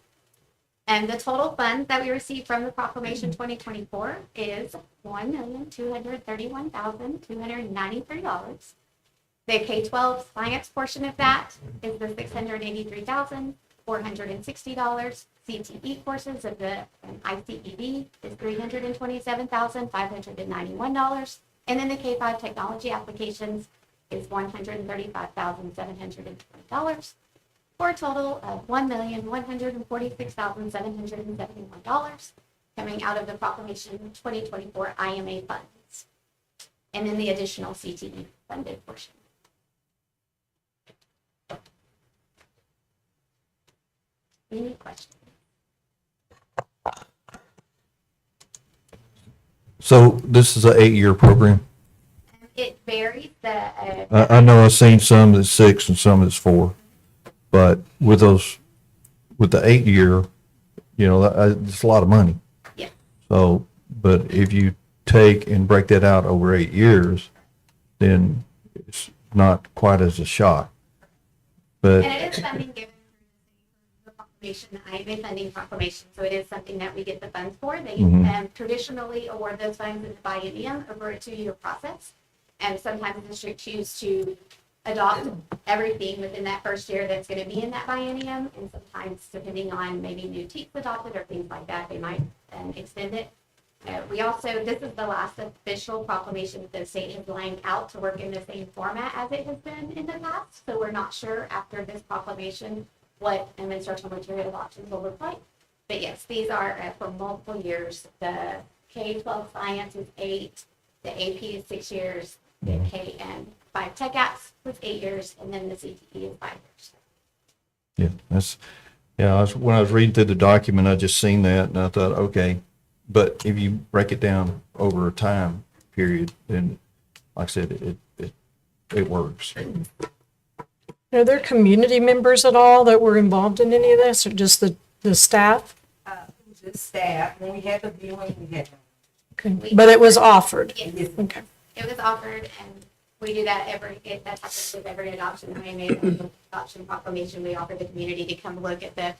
and the total funds that we received from the Proclamation 2024 is $1,231,293. The K-12 science portion of that is the $683,460. CTE courses of the ICED is $327,591. And then the K-5 technology applications is $135,720. For a total of $1,146,771 coming out of the Proclamation 2024 IMA funds, and then the additional CTE funded portion. Any questions? So this is an 8-year program? It varies. I know I've seen some that's 6 and some that's 4, but with the 8-year, it's a lot of money. Yeah. So, but if you take and break that out over 8 years, then it's not quite as a shock. But And it is funding given the proclamation, the IMA funding proclamation, so it is something that we get the funds for. They traditionally award those funds in the biennium over a 2-year process. And sometimes the district choose to adopt everything within that first year that's going to be in that biennium. And sometimes, depending on maybe new TEKs adopted or things like that, they might extend it. This is the last official proclamation that the state has lined out to work in the same format as it has been in the past. So we're not sure after this proclamation what instructional material options will look like. But yes, these are for multiple years. The K-12 science is 8, the AP is 6 years, the K and 5 tech apps was 8 years, and then the CTE is 5 years. when I was reading through the document, I just seen that and I thought, okay, but if you break it down over a time period, then like I said, it works. Are there community members at all that were involved in any of this, or just the staff? Just staff. When we had the viewing, we had. Okay. But it was offered? Yes. Okay. It was offered, and we do that that happens with every adoption. When we made an adoption proclamation, we offer the community to come look at the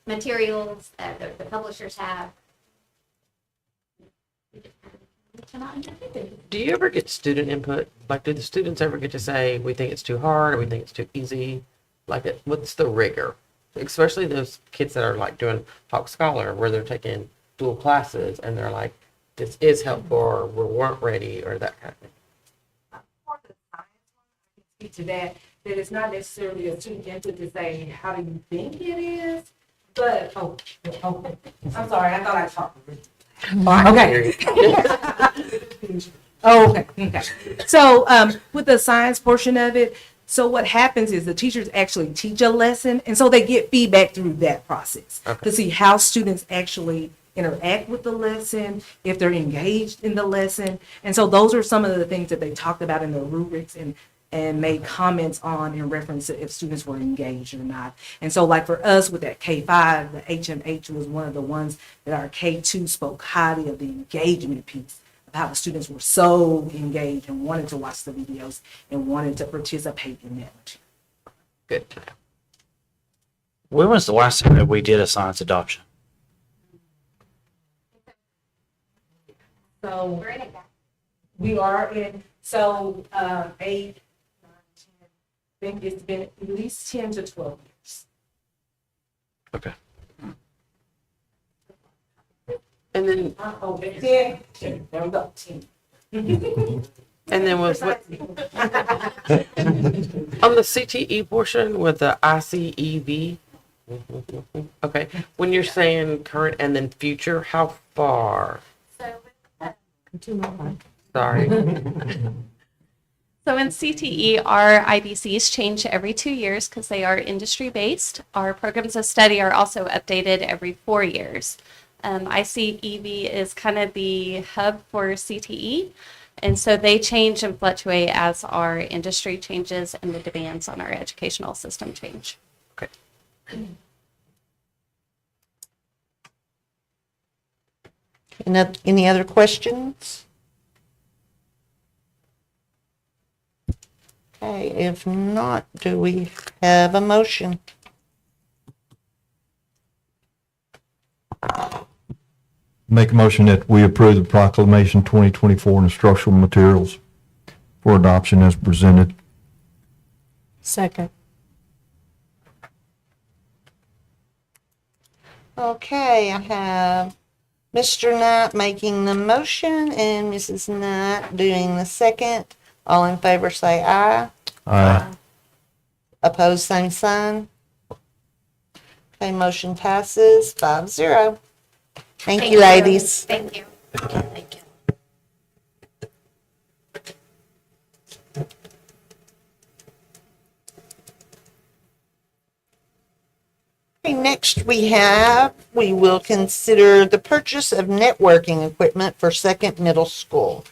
materials that the publishers have. Do you ever get student input? Like, do the students ever get to say, we think it's too hard, or we think it's too easy? Like, what's the rigor? Especially those kids that are like doing Talk Scholar, where they're taking dual classes, and they're like, this is helpful, or we weren't ready, or that kind of thing. For the science one, I can speak to that it's not necessarily a student input to say, how do you think it is? But, I'm sorry, I thought I talked. Okay. Oh, okay, okay. So, with the science portion of it, so what happens is the teachers actually teach a lesson, and so they get feedback through that process to see how students actually interact with the lesson, if they're engaged in the lesson. And so those are some of the things that they talked about in the rubrics and made comments on in reference to if students were engaged or not. And so like for us with that K-5, the HMH was one of the ones that our K-2 spoke highly of the engagement piece, of how the students were so engaged and wanted to watch the videos and wanted to participate in that. Good. When was the last time that we did a science adoption? So we are in, so 8, 9, 10, I think it's been at least 10 to 12 years. Okay. And then, Oh, 10, 10, there we go, 10. and then with what, on the CTE portion with the ICEV, okay, when you're saying current and then future, how far? Sorry. So in CTE, our IBCs change every 2 years because they are industry-based. Our programs of study are also updated every 4 years. ICEV is kind of the hub for CTE, and so they change and fluctuate as our industry changes and the demands on our educational system change. Okay. Any other questions? Okay, if not, do we have a motion? Make a motion that we approve the proclamation 2024 instructional materials for adoption as presented. Second. Okay, I have Mr. Knight making the motion and Mrs. Knight doing the second. All in favor say aye. Aye. Opposed, same sign. Okay, motion passes 5-0. Thank you, ladies. Thank you. Thank you. Okay, next we will consider the purchase of networking equipment for Second Middle School.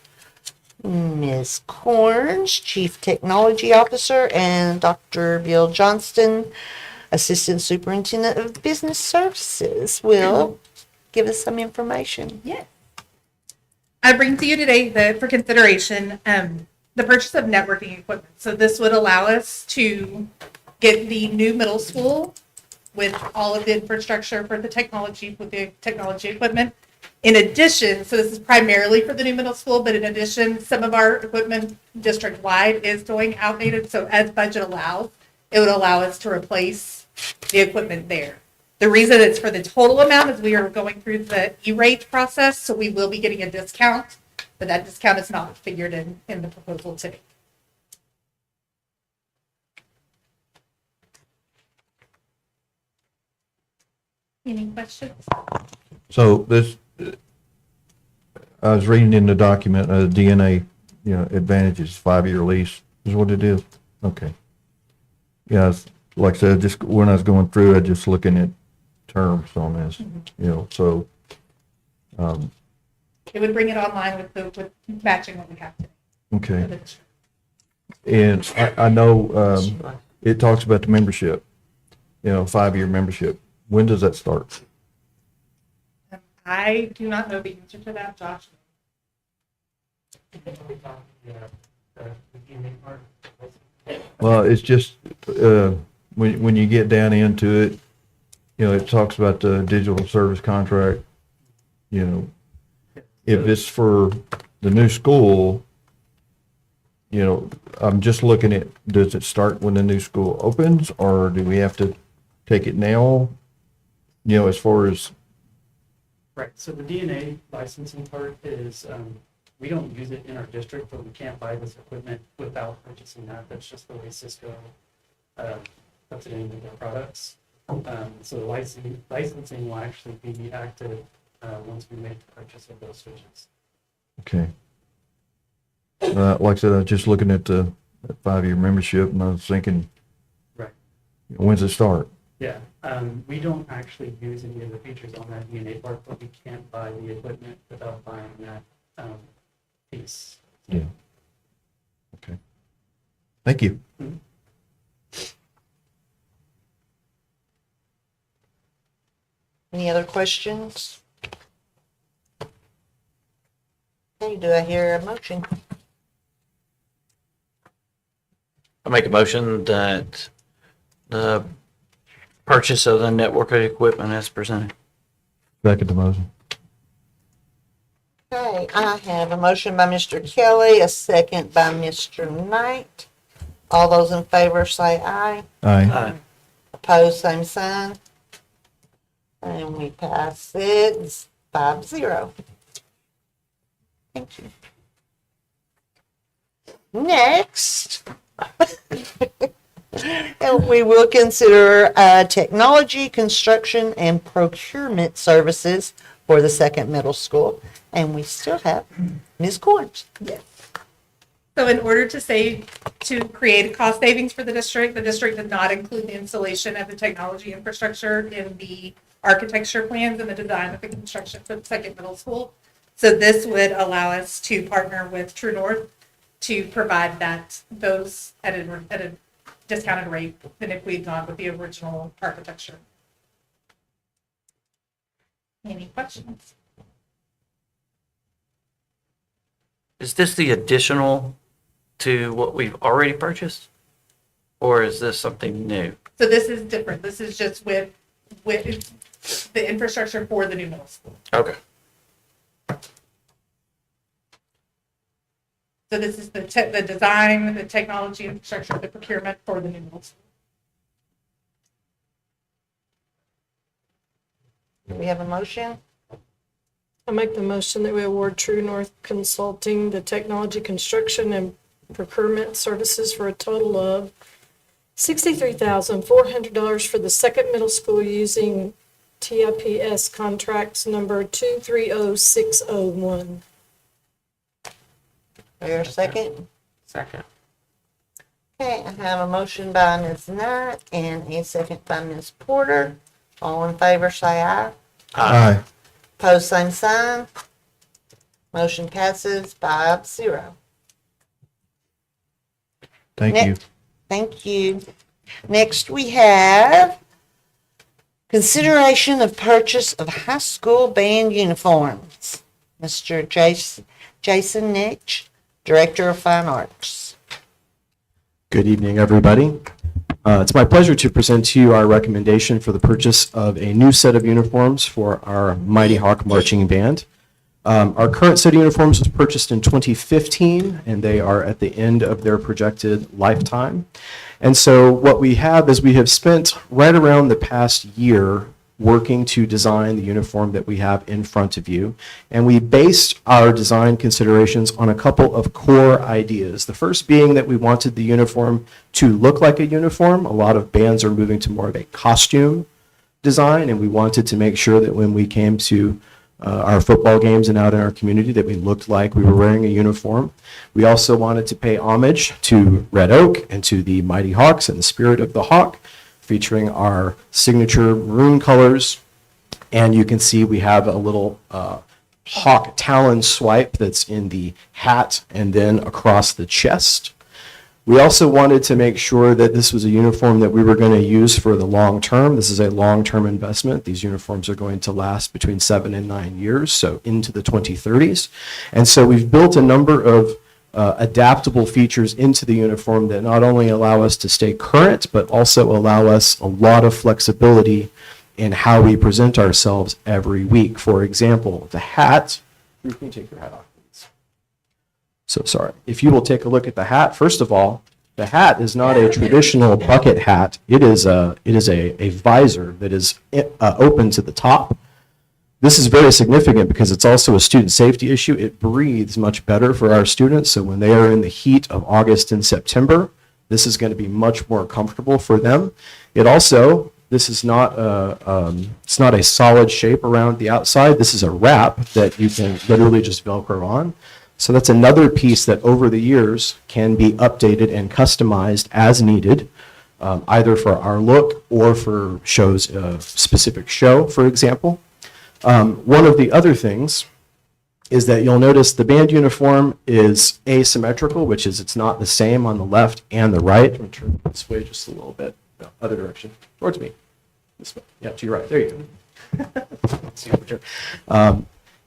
Ms. Corns, Chief Technology Officer, and Dr. Bill Johnston, Assistant Superintendent of Business Services, will give us some information. Yes. I bring to you today for consideration the purchase of networking equipment. So this would allow us to get the new middle school with all of the infrastructure for the technology, with the technology equipment. In addition, so this is primarily for the new middle school, but in addition, some of our equipment district-wide is going outdated. So as budget allows, it would allow us to replace the equipment there. The reason it's for the total amount is we are going through the E-rate process, so we will be getting a discount, but that discount is not figured in the proposal today. Any questions? So this, I was reading in the document, DNA, advantages, 5-year lease is what it is? Okay. Yeah, like I said, just when I was going through, I just looking at terms on this, so. It would bring it online with matching what we have today. Okay. And I know, it talks about the membership, 5-year membership. When does that start? I do not know the answer to that, Josh. Well, it's just, when you get down into it, it talks about the digital service contract, if it's for the new school, I'm just looking at, does it start when the new school opens, or do we have to take it now? As far as, Right, so the DNA licensing part is, we don't use it in our district, but we can't buy this equipment without purchasing that. That's just the way Cisco puts it into their products. So the licensing will actually be active once we make the purchase of those switches. okay. Like I said, I was just looking at the 5-year membership and I was thinking, Right. when's it start? Yeah, we don't actually use any of the features on that DNA part, but we can't buy the equipment without buying that, piece. Yeah. Okay. Thank you. Any other questions? Okay, do I hear a motion? I make a motion that the purchase of the network equipment as presented. Second the motion. Okay, I have a motion by Mr. Kelly, a second by Mr. Knight. All those in favor say aye. Aye. Opposed, same sign. And we pass it 5-0. Thank you. Next, and we will consider technology, construction, and procurement services for the second middle school. And we still have Ms. Corns. Yes. So in order to create cost savings for the district did not include the installation of the technology infrastructure in the architecture plans and the design of the construction for the second middle school. So this would allow us to partner with True North to provide those at a discounted rate than if we'd gone with the original architecture. Any questions? Is this the additional to what we've already purchased? Or is this something new? So this is different. This is just with the infrastructure for the new middle school. Okay. So this is the design, the technology infrastructure, the procurement for the new middle school. Do we have a motion? I make the motion that we award True North Consulting the technology construction and procurement services for a total of $63,400 for the second middle school using TIPS contracts number 230601. There a second? Second. Okay, I have a motion by Ms. Knight and a second by Ms. Porter. All in favor, say aye. Aye. Pose same sign. Motion passes 5-0. Thank you. Thank you. Next, we have consideration of purchase of high school band uniforms. Mr. Jason Nitch, Director of Fine Arts. Good evening, everybody. It's my pleasure to present to you our recommendation for the purchase of a new set of uniforms for our Mighty Hawk Marching Band. Our current set of uniforms was purchased in 2015, and they are at the end of their projected lifetime. And so what we have is we have spent right around the past year working to design the uniform that we have in front of you. And we based our design considerations on a couple of core ideas. The first being that we wanted the uniform to look like a uniform. A lot of bands are moving to more of a costume design, and we wanted to make sure that when we came to our football games and out in our community that we looked like we were wearing a uniform. We also wanted to pay homage to Red Oak and to the Mighty Hawks and the spirit of the Hawk, featuring our signature maroon colors. And you can see we have a little hawk talon swipe that's in the hat and then across the chest. We also wanted to make sure that this was a uniform that we were going to use for the long term. This is a long-term investment. These uniforms are going to last between 7 and 9 years, so into the 2030s. And so we've built a number of adaptable features into the uniform that not only allow us to stay current, but also allow us a lot of flexibility in how we present ourselves every week. For example, the hat. Can you take your hat off, please? So sorry. If you will take a look at the hat, first of all, the hat is not a traditional bucket hat. It is a visor that is open to the top. This is very significant because it's also a student safety issue. It breathes much better for our students. So when they are in the heat of August and September, this is going to be much more comfortable for them. It also, this is not it's not a solid shape around the outside. This is a wrap that you can literally just Velcro on. So that's another piece that over the years can be updated and customized as needed, either for our look or for shows, a specific show, for example. One of the other things is that you'll notice the band uniform is asymmetrical, which is it's not the same on the left and the right. I'm going to turn this way just a little bit. No, other direction, towards me. This way. Yeah, to your right. There you go. Let's see over here.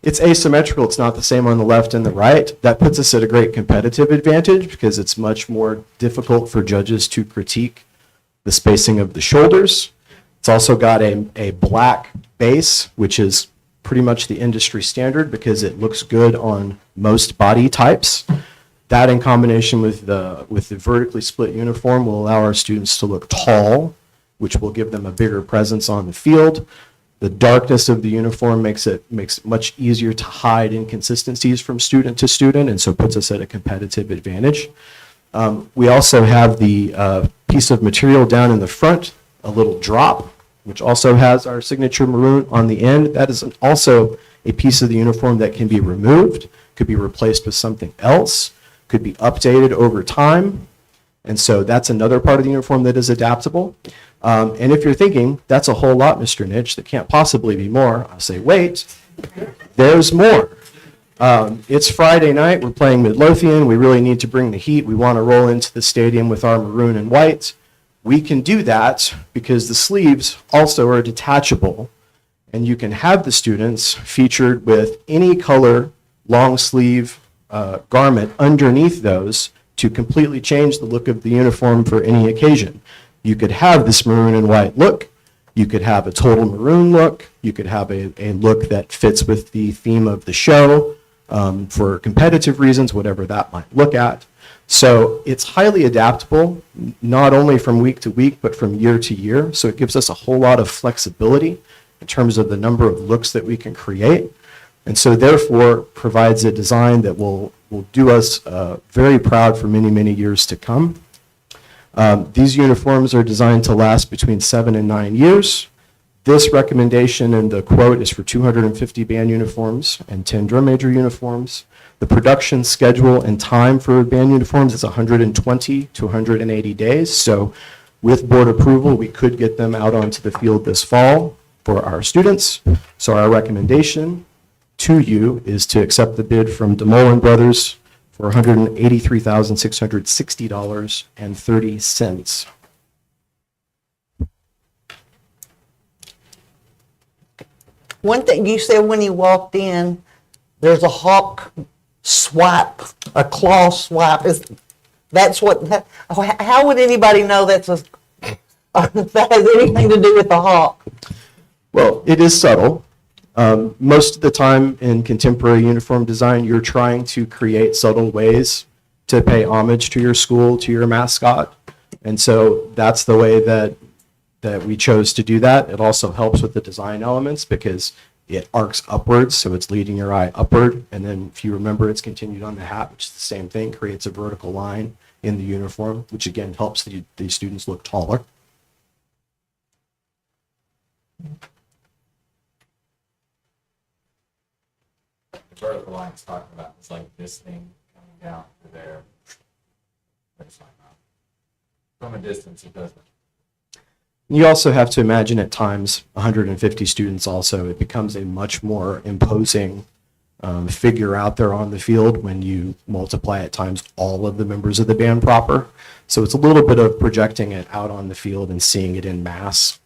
It's asymmetrical. It's not the same on the left and the right. That puts us at a great competitive advantage because it's much more difficult for judges to critique the spacing of the shoulders. It's also got a black base, which is pretty much the industry standard because it looks good on most body types. That in combination with the vertically split uniform will allow our students to look tall, which will give them a bigger presence on the field. The darkness of the uniform makes it much easier to hide inconsistencies from student to student, and so puts us at a competitive advantage. We also have the piece of material down in the front, a little drop, which also has our signature maroon on the end. That is also a piece of the uniform that can be removed, could be replaced with something else, could be updated over time. And so that's another part of the uniform that is adaptable. And if you're thinking, that's a whole lot, Mr. Nitch, that can't possibly be more, I'll say, wait, there's more. It's Friday night, we're playing Midlothian, we really need to bring the heat, we want to roll into the stadium with our maroon and white. We can do that because the sleeves also are detachable, and you can have the students featured with any color long sleeve garment underneath those to completely change the look of the uniform for any occasion. You could have this maroon and white look, you could have a total maroon look, you could have a look that fits with the theme of the show for competitive reasons, whatever that might look at. So it's highly adaptable, not only from week to week, but from year to year. So it gives us a whole lot of flexibility in terms of the number of looks that we can create. And so therefore provides a design that will do us very proud for many, many years to come. These uniforms are designed to last between 7 and 9 years. This recommendation and the quote is for 250 band uniforms and 10 drum major uniforms. The production schedule and time for band uniforms is 120 to 180 days. So with board approval, we could get them out onto the field this fall for our students. So our recommendation to you is to accept the bid from DeMolin Brothers for $183,660.30. One thing you said when you walked in, there's a hawk swipe, a claw swipe. How would anybody know that has anything to do with the hawk? Well, it is subtle. Most of the time in contemporary uniform design, you're trying to create subtle ways to pay homage to your school, to your mascot. And so that's the way that we chose to do that. It also helps with the design elements because it arcs upwards, so it's leading your eye upward. And then if you remember, it's continued on the hat, which is the same thing, creates a vertical line in the uniform, which again helps the students look taller. The vertical line it's talking about is like this thing coming down to there. It's like that. From a distance, it doesn't. You also have to imagine at times 150 students also, it becomes a much more imposing figure out there on the field when you multiply at times all of the members of the band proper. So it's a little bit of projecting it out on the field and seeing it in mass.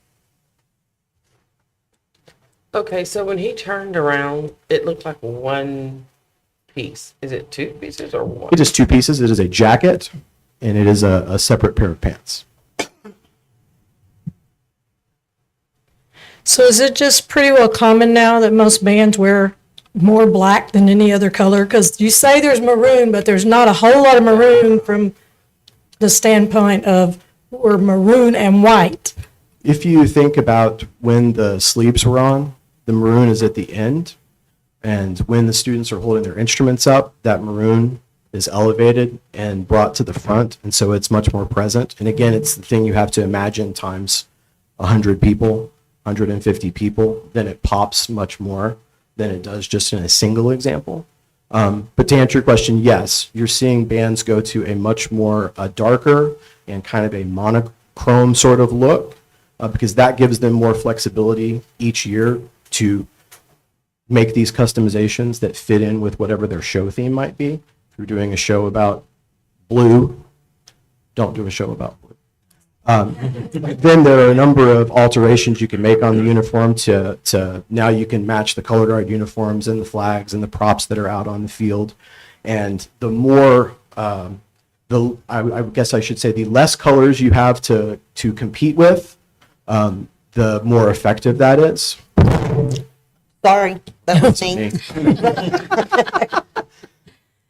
Okay, so when he turned around, it looked like one piece. Is it two pieces or one? It is two pieces. It is a jacket and it is a separate pair of pants. So is it just pretty well common now that most bands wear more black than any other color? Because you say there's maroon, but there's not a whole lot of maroon from the standpoint of we're maroon and white. If you think about when the sleeves were on, the maroon is at the end. And when the students are holding their instruments up, that maroon is elevated and brought to the front. And so it's much more present. And again, it's the thing you have to imagine times 100 people. 150 people, then it pops much more than it does just in a single example. But to answer your question, yes, you're seeing bands go to a much more darker and kind of a monochrome sort of look, because that gives them more flexibility each year to make these customizations that fit in with whatever their show theme might be. If you're doing a show about blue, don't do a show about blue. Then there are a number of alterations you can make on the uniform to now you can match the color guard uniforms and the flags and the props that are out on the field. And the more, I guess I should say, the less colors you have to compete with, the more effective that is. Sorry, that was me.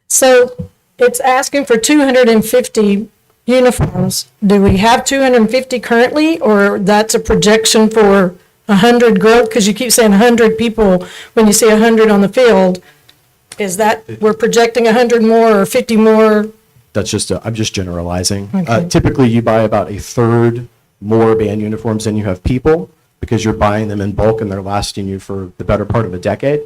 So it's asking for 250 uniforms. Do we have 250 currently, or that's a projection for 100 growth? Because you keep saying 100 people when you see 100 on the field. Is that, we're projecting 100 more or 50 more? That's just, I'm just generalizing. Okay. Typically, you buy about a third more band uniforms than you have people, because you're buying them in bulk and they're lasting you for the better part of a decade.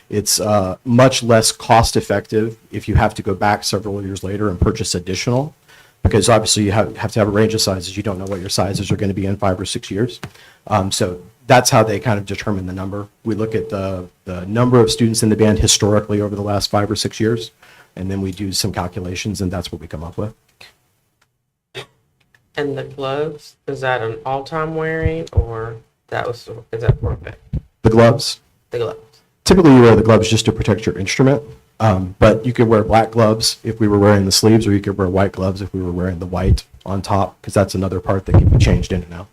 It's much less cost effective if you have to go back several years later and purchase additional, because obviously you have to have a range of sizes. You don't know what your sizes are going to be in 5 or 6 years. So that's how they kind of determine the number. We look at the number of students in the band historically over the last 5 or 6 years, and then we do some calculations, and that's what we come up with. And the gloves, is that an all-time wearing, or is that for effect? The gloves. The gloves. Typically, you wear the gloves just to protect your instrument, but you could wear black gloves if we were wearing the sleeves, or you could wear white gloves if we were wearing the white on top, because that's another part that can be changed in and out.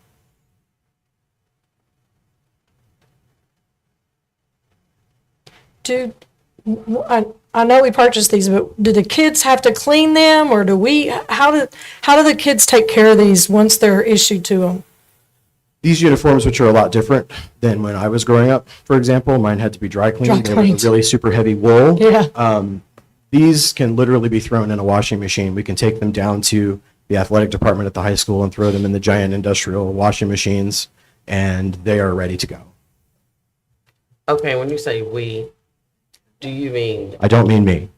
I know we purchased these, but do the kids have to clean them, or do we, how do the kids take care of these once they're issued to them? These uniforms, which are a lot different than when I was growing up, for example, mine had to be dry cleaned. They were really super heavy wool. Yeah. These can literally be thrown in a washing machine. We can take them down to the athletic department at the high school and throw them in the giant industrial washing machines, and they are ready to go. Okay, when you say we, do you mean? I don't mean me.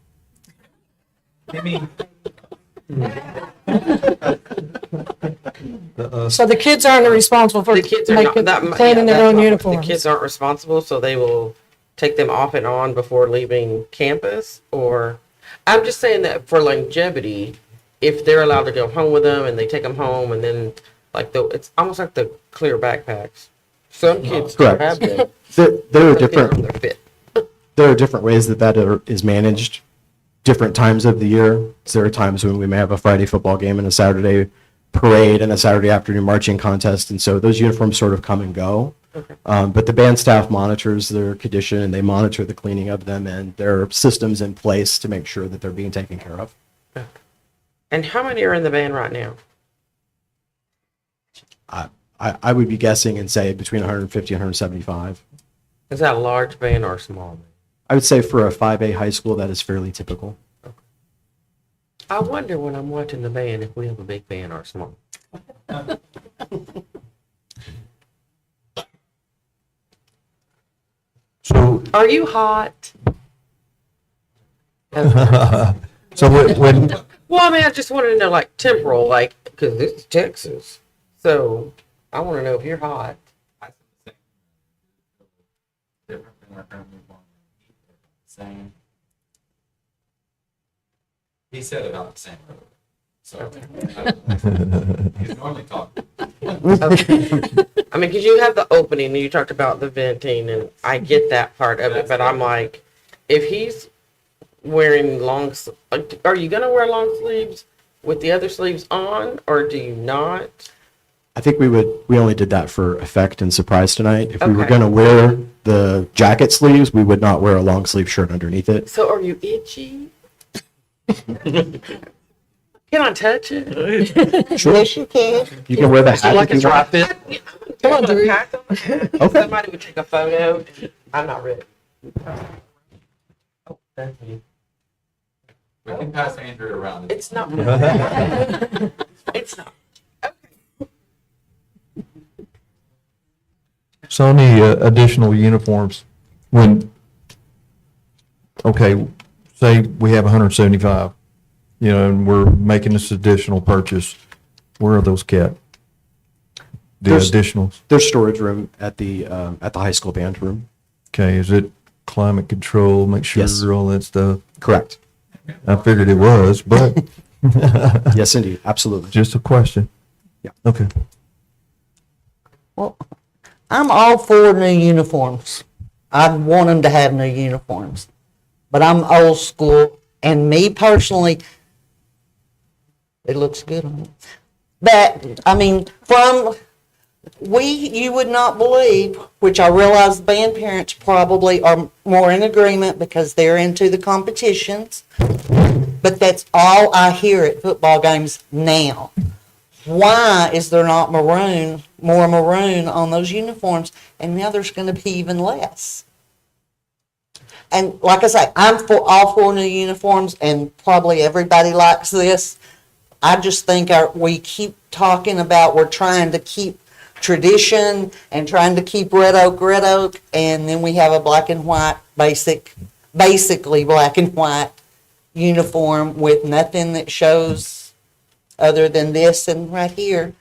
So the kids aren't responsible for The kids are cleaning their own the uniforms? kids aren't responsible, so they will take them off and on before leaving campus? Or, I'm just saying that for longevity, if they're allowed to go home with them and they take them home, and then it's almost like the clear backpacks. Some kids do Correct. have them. There are Some kids different. don't fit. There are different ways that is managed, different times of the year. So there are times when we may have a Friday football game and a Saturday parade and a Saturday afternoon marching contest, and so those uniforms sort of come and go. Okay. But the band staff monitors their condition, and they monitor the cleaning of them, and there are systems in place to make sure that they're being taken care of. And how many are in the band right now? I would be guessing and say between 150 and 175. Is that a large band or a small band? I would say for a 5A high school, that is fairly typical. I wonder when I'm watching the band if we have a big band or a small. So, Are you hot? so when, Well, I mean, I just wanted to know, like, temporal, like, because this is Texas. So I want to know if you're hot. Same. He said about the same. So he's normally talking. I mean, because you have the opening and you talked about the venting, and I get that part of it, but I'm like, if he's wearing are you going to wear long sleeves with the other sleeves on, or do you not? I think we only did that for effect and surprise tonight. If we were Okay. going to wear the jacket sleeves, we would not wear a long sleeve shirt underneath it. So are you itchy? Can I touch it? Sure. Yes, you can. You can wear the hat Like if it's you right want. fit. Come on, dude. Okay. Somebody would take a photo. I'm not ready. Oh, thank you. We can pass Andrew around. It's not. It's not. so any additional uniforms, okay, say we have 175, and we're making this additional purchase, where are those kept? The There's- additionals? There's storage room at the high school band room. Okay, is it climate control, make sure Yes. all that stuff? Correct. I figured it was, but Yes, indeed, absolutely. just a question. Yeah. Okay. Well, I'm all for new uniforms. I want them to have new uniforms. But I'm old school, and me personally, it looks good on me. But, I mean, you would not believe, which I realize band parents probably are more in agreement because they're into the competitions, but that's all I hear at football games now. Why is there not more maroon on those uniforms? And now there's going to be even less. And like I say, I'm for all for new uniforms, and probably everybody likes this. I just think we keep talking about we're trying to keep tradition and trying to keep red oak, and then we have a black and white, basically black and white uniform with nothing that shows other than this and right here.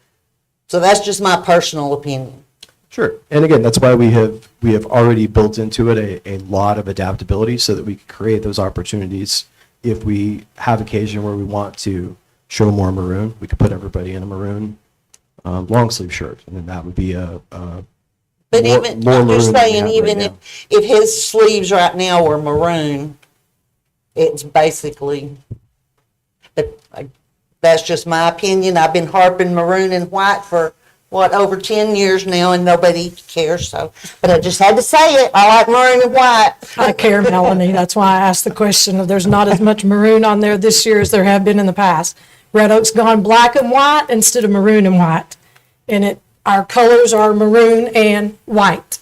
So that's just my personal opinion. Sure. And again, that's why we have already built into it a lot of adaptability so that we can create those opportunities. If we have occasion where we want to show more maroon, we could put everybody in a maroon long sleeve shirt, and then that would be But more even, more I'm just maroon than we saying, have even right if his sleeves right now were maroon, it's basically, but that's just my opinion. I've been harping maroon and white for, over 10 years now, and nobody cares, so, but I just had to say it. I like maroon and white. I care, Melanie. That's why I asked the question. There's not as much maroon on there this year as there have been in the past. Red Oak's gone black and white instead of maroon and white. And our colors are maroon and white.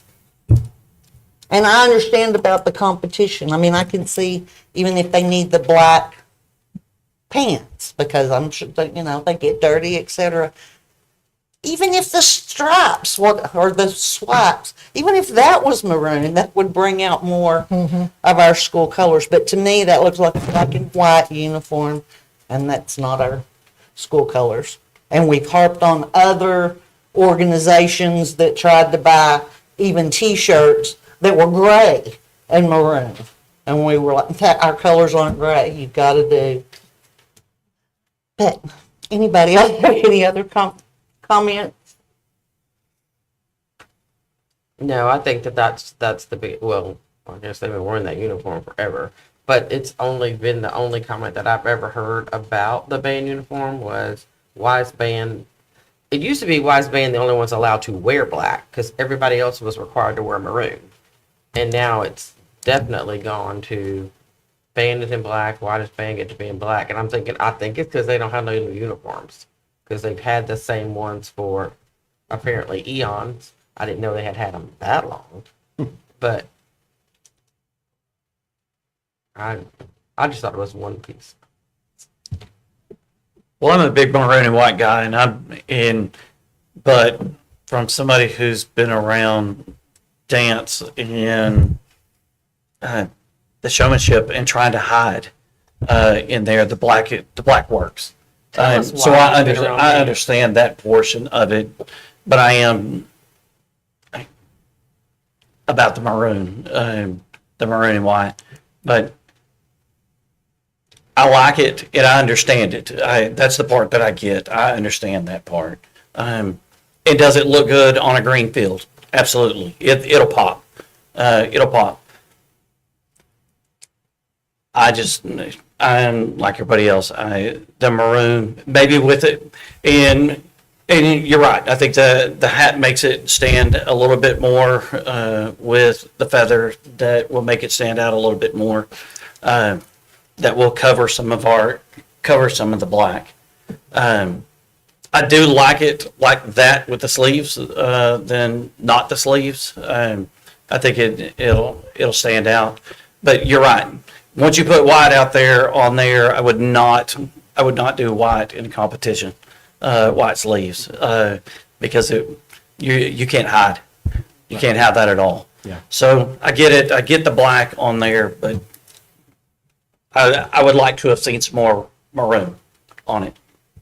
And I understand about the competition. I mean, I can see even if they need the black pants, because I'm sure that, they get dirty, etc. Even if the stripes or the swipes, even if that was maroon, that would bring out more of our school colors. But to me, that looks like a black and white uniform, and that's not our school colors. And we've harped on other organizations that tried to buy even T-shirts that were gray and maroon. And we were like, our colors aren't gray. You've got to do. But anybody else have any other comments? No, I think that's the big, well, I guess they've been wearing that uniform forever, but it's only been the only comment that I've ever heard about the band uniform was Wise Band. It used to be Wise Band the only ones allowed to wear black because everybody else was required to wear maroon. And now it's definitely gone to band is in black, why does band get to be in black? And I think it's because they don't have no new uniforms because they've had the same ones for apparently eons. I didn't know they had them that long, but I just thought it was one piece. Well, I'm a big maroon and white guy, but from somebody who's been around dance and the showmanship and trying to hide in there, the black works. So I understand that portion of it, but I am about the maroon and white. But I like it and I understand it. That's the part that I get. I understand that part. And does it look good on a green field? Absolutely. It'll pop. It'll pop. I'm like everybody else. The maroon, maybe with it, and you're right. I think the hat makes it stand a little bit more with the feather that will make it stand out a little bit more. That will cover some of the black. I do like it like that with the sleeves than not the sleeves. I think it'll stand out. But you're right. Once you put white out there on there, I would not do white in a competition, white sleeves, because you can't hide. You can't have that at all. Yeah. So I get it. I get the black on there, but I would like to have seen some more maroon on it.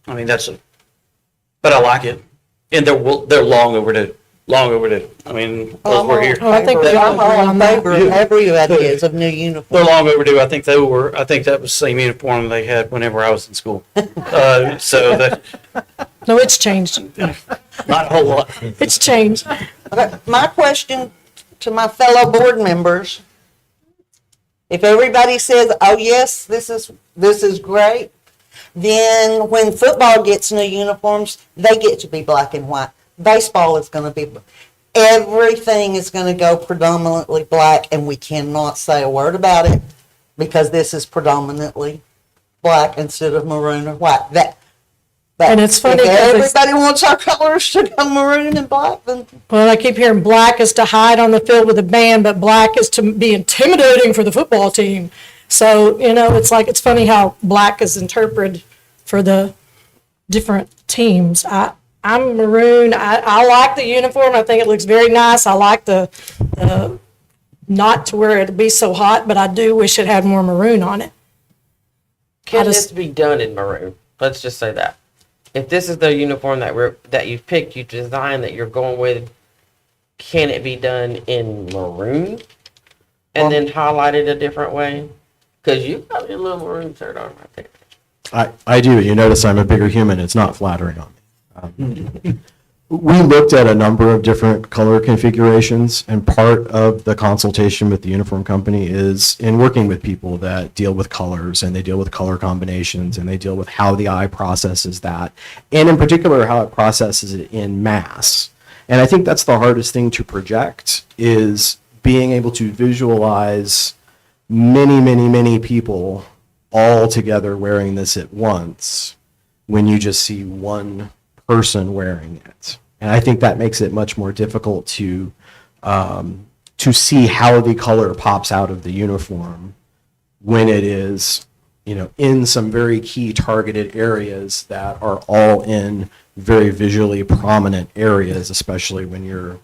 I mean, but I like it. And they're long overdue, long overdue. I mean, those were here. I think we all I'm all agree on in that. favor of every ideas of new uniforms. They're long overdue. I think that was the same uniform they had whenever I was in school. So that, No, it's changed. not a whole lot. It's changed. Okay, my question to my fellow board members, if everybody says, oh, yes, this is great, then when football gets new uniforms, they get to be black and white. Baseball is going to be, everything is going to go predominantly black, and we cannot say a word about it because this is predominantly black instead of maroon or white. And it's funny if 'cause everybody wants our colors to go maroon and black, then Well, I keep hearing black is to hide on the field with a band, but black is to be intimidating for the football team. So, it's like, it's funny how black is interpreted for the different teams. I'm maroon. I like the uniform. I think it looks very nice. I like the not to where it'll be so hot, but I do wish it had more maroon on it. Can this be done in maroon? Let's just say that. If this is the uniform that you've picked, you designed, that you're going with, can it be done in maroon and then highlighted a different way? Because you've got your little maroon shirt on right there. I do. You notice I'm a bigger human. It's not flattering on me. We looked at a number of different color configurations, and part of the consultation with the uniform company is in working with people that deal with colors, and they deal with color combinations, and they deal with how the eye processes that, and in particular how it processes it in mass. And I think that's the hardest thing to project, is being able to visualize many, many, many people all together wearing this at once when you just see one person wearing it. And I think that makes it much more difficult to see how the color pops out of the uniform when it is, in some very key targeted areas that are all in very visually prominent areas, especially when your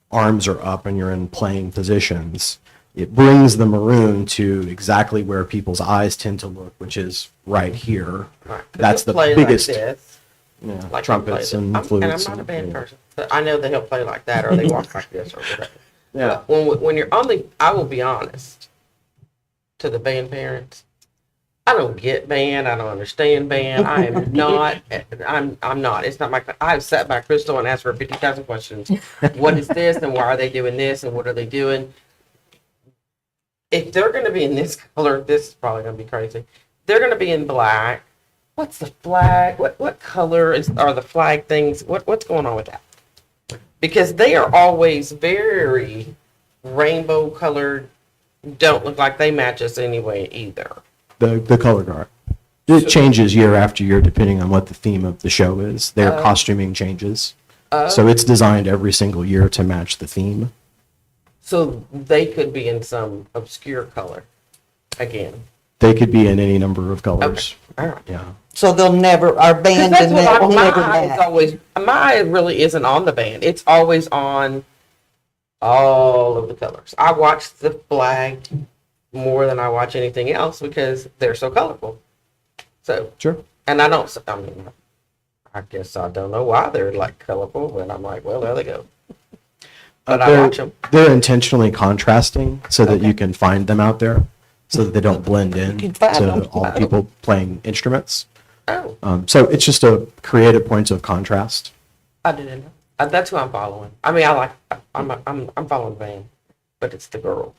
arms are up and you're in playing positions. It brings the maroon to exactly where people's eyes tend to look, which is right here. Right. That's the Play biggest. Like this. Yeah, Like trumpets and flutes. And I'm not a band person, but I know that he'll play like that, or they walk like this, or whatever. Yeah. When you're on I will be honest to the band parents. I don't get band. I don't understand band. I am not. I'm not. It's not my. I've sat by Crystal and asked her 50,000 questions. What is this, and why are they doing this, and what are they doing? If they're going to be in this color, this is probably going to be crazy. They're going to be in black. What's the flag? What color are the flag things? What's going on with that? Because they are always very rainbow colored. Don't look like they match us anyway either. The color guard. It changes year after year depending on what the theme of the show is. Their costuming changes. So it's designed every single year to match the theme. So they could be in some obscure color again. They could be in any number of colors. Okay. All right. Yeah. so they'll never, our band That's and what that will my never eye is match. always. My eye really isn't on the band. It's always on all of the colors. I watch the flag more than I watch anything else because they're so colorful. So Sure. and I don't. I mean, I guess I don't know why they're like colorful, but I'm like, well, there they go. But I watch them. They're intentionally contrasting so that you can find them out there, so that they don't blend in can find to them. all people playing instruments. Oh, So it's just a creative point of contrast. I didn't know. That's who I'm following. I mean, I like. I'm following the band, but it's the girls.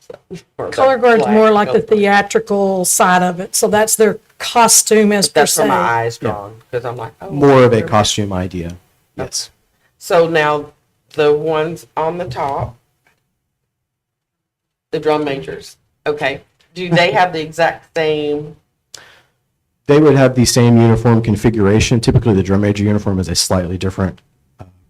Or the Color guard's flag more like the color. theatrical side of it. So that's their costume as per That's where se. my eyes drawn because I'm like, oh, More of a they're- costume idea. Yes. So now the ones on the top, the drum majors. Okay, do they have the exact same? They would have the same uniform configuration. Typically, the drum major uniform is a slightly different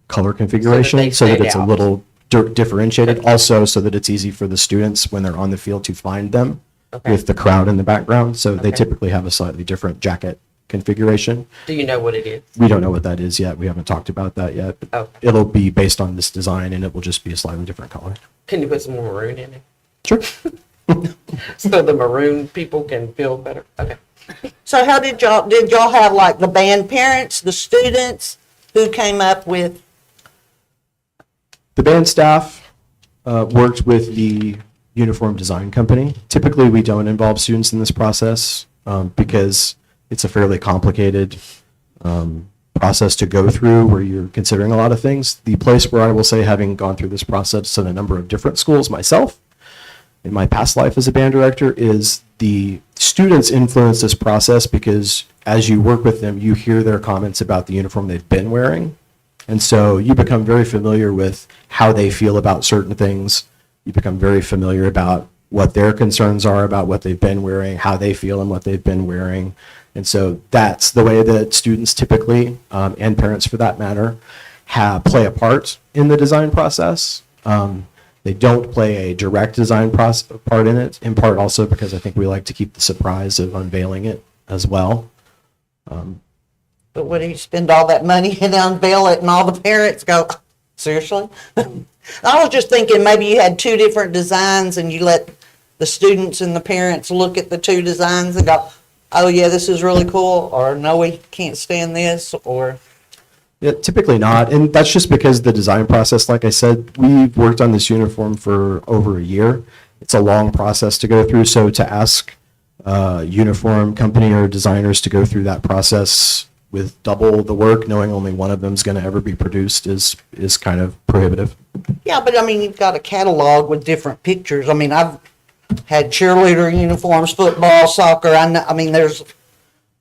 color configuration, so that stand it's a out. little differentiated. Also, so that it's easy for the students when they're on the field to find them Okay. with the crowd in the background. So they Okay. typically have a slightly different jacket configuration. Do you know what it is? We don't know what that is yet. We haven't talked about that yet. But Oh. it'll be based on this design, and it will just be a slightly different color. Can you put some more maroon in it? Sure. So the maroon people can feel better. Okay. So how did y'all have like the band parents, the students, who came up with? The band staff worked with the uniform design company. Typically, we don't involve students in this process because it's a fairly complicated process to go through where you're considering a lot of things. The place where I will say, having gone through this process in a number of different schools myself, in my past life as a band director, is the students influence this process because as you work with them, you hear their comments about the uniform they've been wearing. And so you become very familiar with how they feel about certain things. You become very familiar about what their concerns are about what they've been wearing, how they feel and what they've been wearing. And so that's the way that students typically, and parents for that matter, play a part in the design process. They don't play a direct design part in it, in part also because I think we like to keep the surprise of unveiling it as well. But would you spend all that money and unveil it and all the parents go, seriously? I was just thinking maybe you had two different designs and you let the students and the parents look at the two designs and go, oh yeah, this is really cool, or no, we can't stand this, or. Yeah, typically not. And that's just because the design process, like I said, we've worked on this uniform for over a year. It's a long process to go through. So to ask a uniform company or designers to go through that process with double the work, knowing only one of them is going to ever be produced is kind of prohibitive. Yeah, but I mean, you've got a catalog with different pictures. I mean, I've had cheerleader uniforms, football, soccer. I mean, there's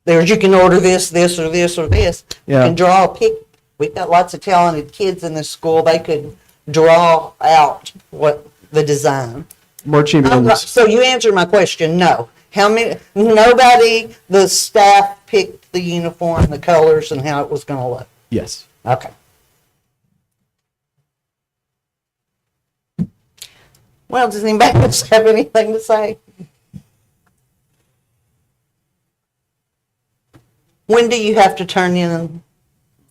you can order this, or this, or this. Yeah. You can draw a pic. We've got lots of talented kids in this school. They could draw out what the design. Marching bands. So you answered my question, no. Nobody, the staff picked the uniform, the colors, and how it was going to look. Yes. Okay. Well, does anybody else have anything to say? When do you have to turn in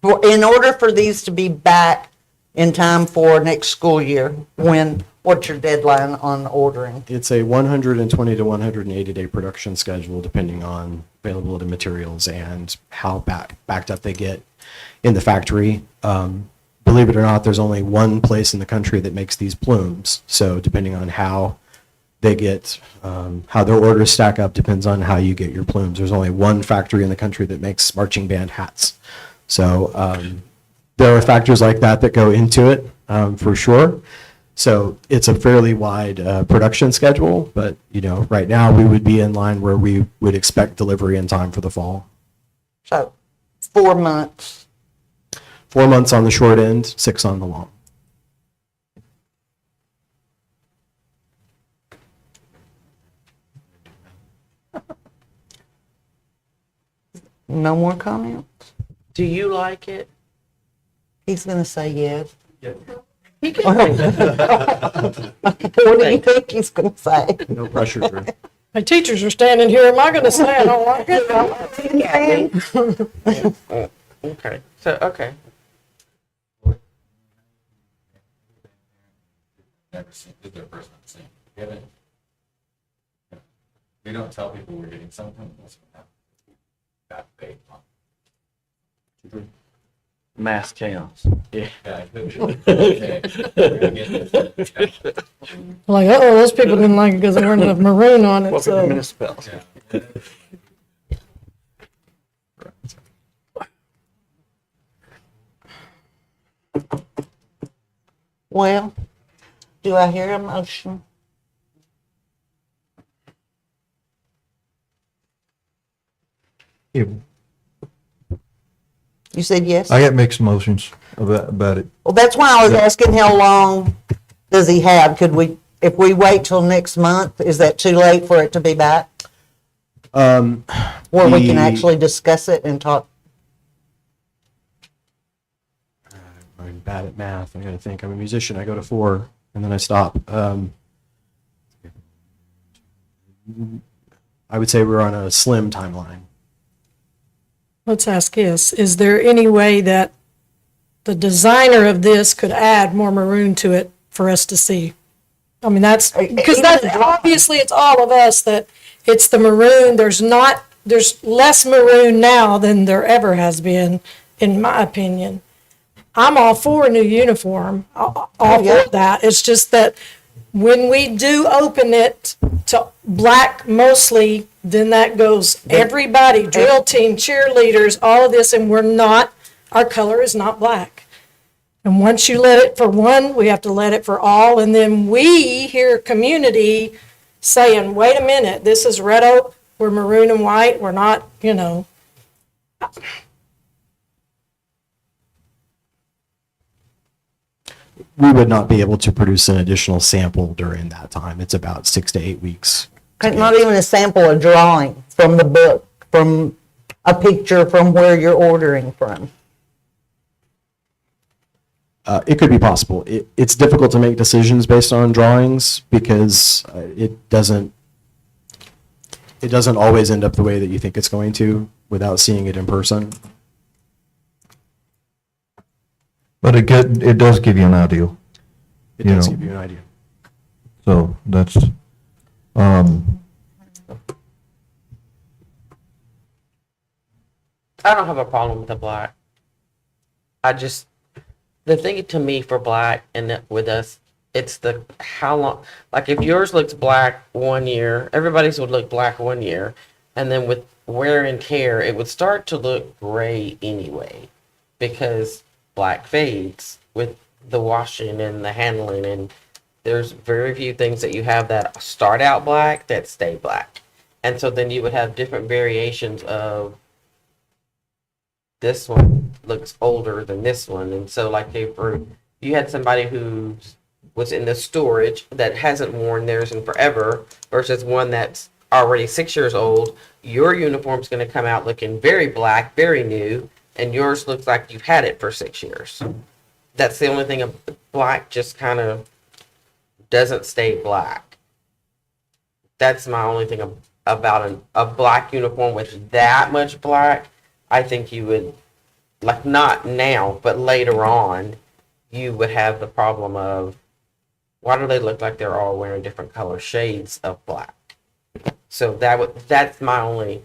order for these to be back in time for next school year? What's your deadline on ordering? It's a 120 to 180 day production schedule depending on availability of materials and how backed up they get in the factory. Believe it or not, there's only one place in the country that makes these plumes. So depending on how they get, how their orders stack up depends on how you get your plumes. There's only one factory in the country that makes marching band hats. So there are factors like that go into it for sure. So it's a fairly wide production schedule, but right now we would be in line where we would expect delivery in time for the fall. So 4 months. 4 months on the short end, 6 on the long. No more comments? Do you like it? He's going to say yes. Yeah. What do you think he's going to say? No pressure, Drew. My teachers are standing here. Am I going to say I don't like it? Okay. So, okay. Never seen, this is their first time seeing. We haven't. We don't tell people we're getting something unless we have that big on. Mass chaos. Yeah. Like, those people didn't like it because there weren't enough maroon on it. So. Municipality. Well, do I hear a motion? Yeah, You said yes? I got mixed emotions about it. Well, that's why I was asking how long does he have? If we wait till next month, is that too late for it to be back? Or we can actually discuss it and talk? I'm bad at math. I got to think. I'm a musician. I go to 4 and then I stop. I would say we're on a slim timeline. Let's ask this. Is there any way that the designer of this could add more maroon to it for us to see? I mean, that's, because that's, obviously, it's all of us that, it's the maroon, there's less maroon now than there ever has been, in my opinion. I'm all for a new uniform, all for that. It's just that when we do open it to black mostly, then that goes everybody, drill team, cheerleaders, all of this, and our color is not black. And once you let it for one, we have to let it for all, and then we here, community, saying, wait a minute, this is Red Oak, we're maroon and white, we're not, We would not be able to produce an additional sample during that time. It's about 6 to 8 weeks. Not even a sample, a drawing from the book, from a picture from where you're ordering from. It could be possible. It's difficult to make decisions based on drawings because it doesn't always end up the way that you think it's going to without seeing it in person. But it does give you an idea. It does give you an idea. So that's, I don't have a problem with the black. The thing to me for black and with us, it's the how long, like if yours looks black 1 year, everybody's would look black 1 year, and then with wear and tear, it would start to look gray anyway, because black fades with the washing and the handling, and there's very few things that you have that start out black that stay black. And so then you would have different variations of this one looks older than this one. And so like you had somebody who was in the storage that hasn't worn theirs in forever versus one that's already 6 years old, your uniform's going to come out looking very black, very new, and yours looks like you've had it for 6 years. That's the only thing. Black just kind of doesn't stay black. That's my only thing about a black uniform with that much black. I think you would, like not now, but later on, you would have the problem of, why do they look like they're all wearing different color shades of black? So that's my only